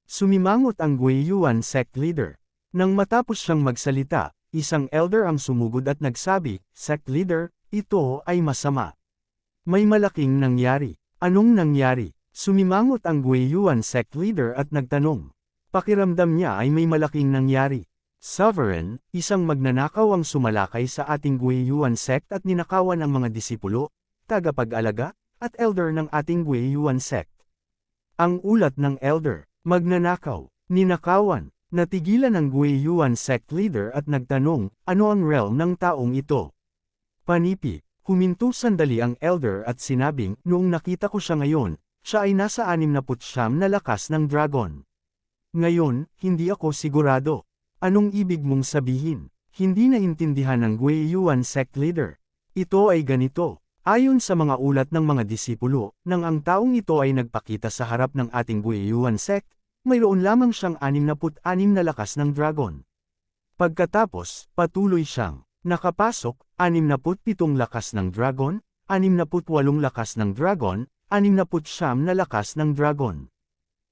[SPEAKER 1] Sumimangot ang Gui Yuan sect leader. Nang matapos siyang magsalita, isang elder ang sumugod at nagsabi, Sect leader, ito ay masama. May malaking nangyari. Anong nangyari? Sumimangot ang Gui Yuan sect leader at nagtanong. Pakiramdam niya ay may malaking nangyari. Sovereign, isang magnanakaw ang sumalakay sa ating Gui Yuan sect at ninakawan ang mga disipulo, tagapag-alaga, at elder ng ating Gui Yuan sect. Ang ulat ng elder, magnanakaw, ninakawan, natigilan ang Gui Yuan sect leader at nagtanong, ano ang realm ng taong ito? Panipi, huminto sandali ang elder at sinabing, noong nakita ko siya ngayon, siya ay nasa 69 na lakas ng dragon. Ngayon, hindi ako sigurado. Anong ibig mong sabihin? Hindi naintindihan ng Gui Yuan sect leader. Ito ay ganito. Ayon sa mga ulat ng mga disipulo, nang ang taong ito ay nagpakita sa harap ng ating Gui Yuan sect, mayroon lamang siyang 66 na lakas ng dragon. Pagkatapos, patuloy siyang nakapasok, 67 lakas ng dragon, 68 lakas ng dragon, 69 na lakas ng dragon.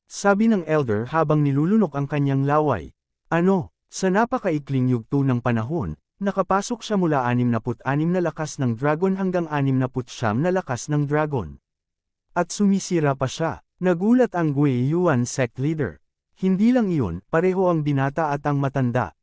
[SPEAKER 1] Sabi ng elder habang nilulunok ang kanyang laway. Ano, sa napakaikling yugto ng panahon, nakapasok siya mula 66 na lakas ng dragon hanggang 69 na lakas ng dragon. At sumisira pa siya. Nagulat ang Gui Yuan sect leader. Hindi lang iyon, pareho ang binata at ang matanda.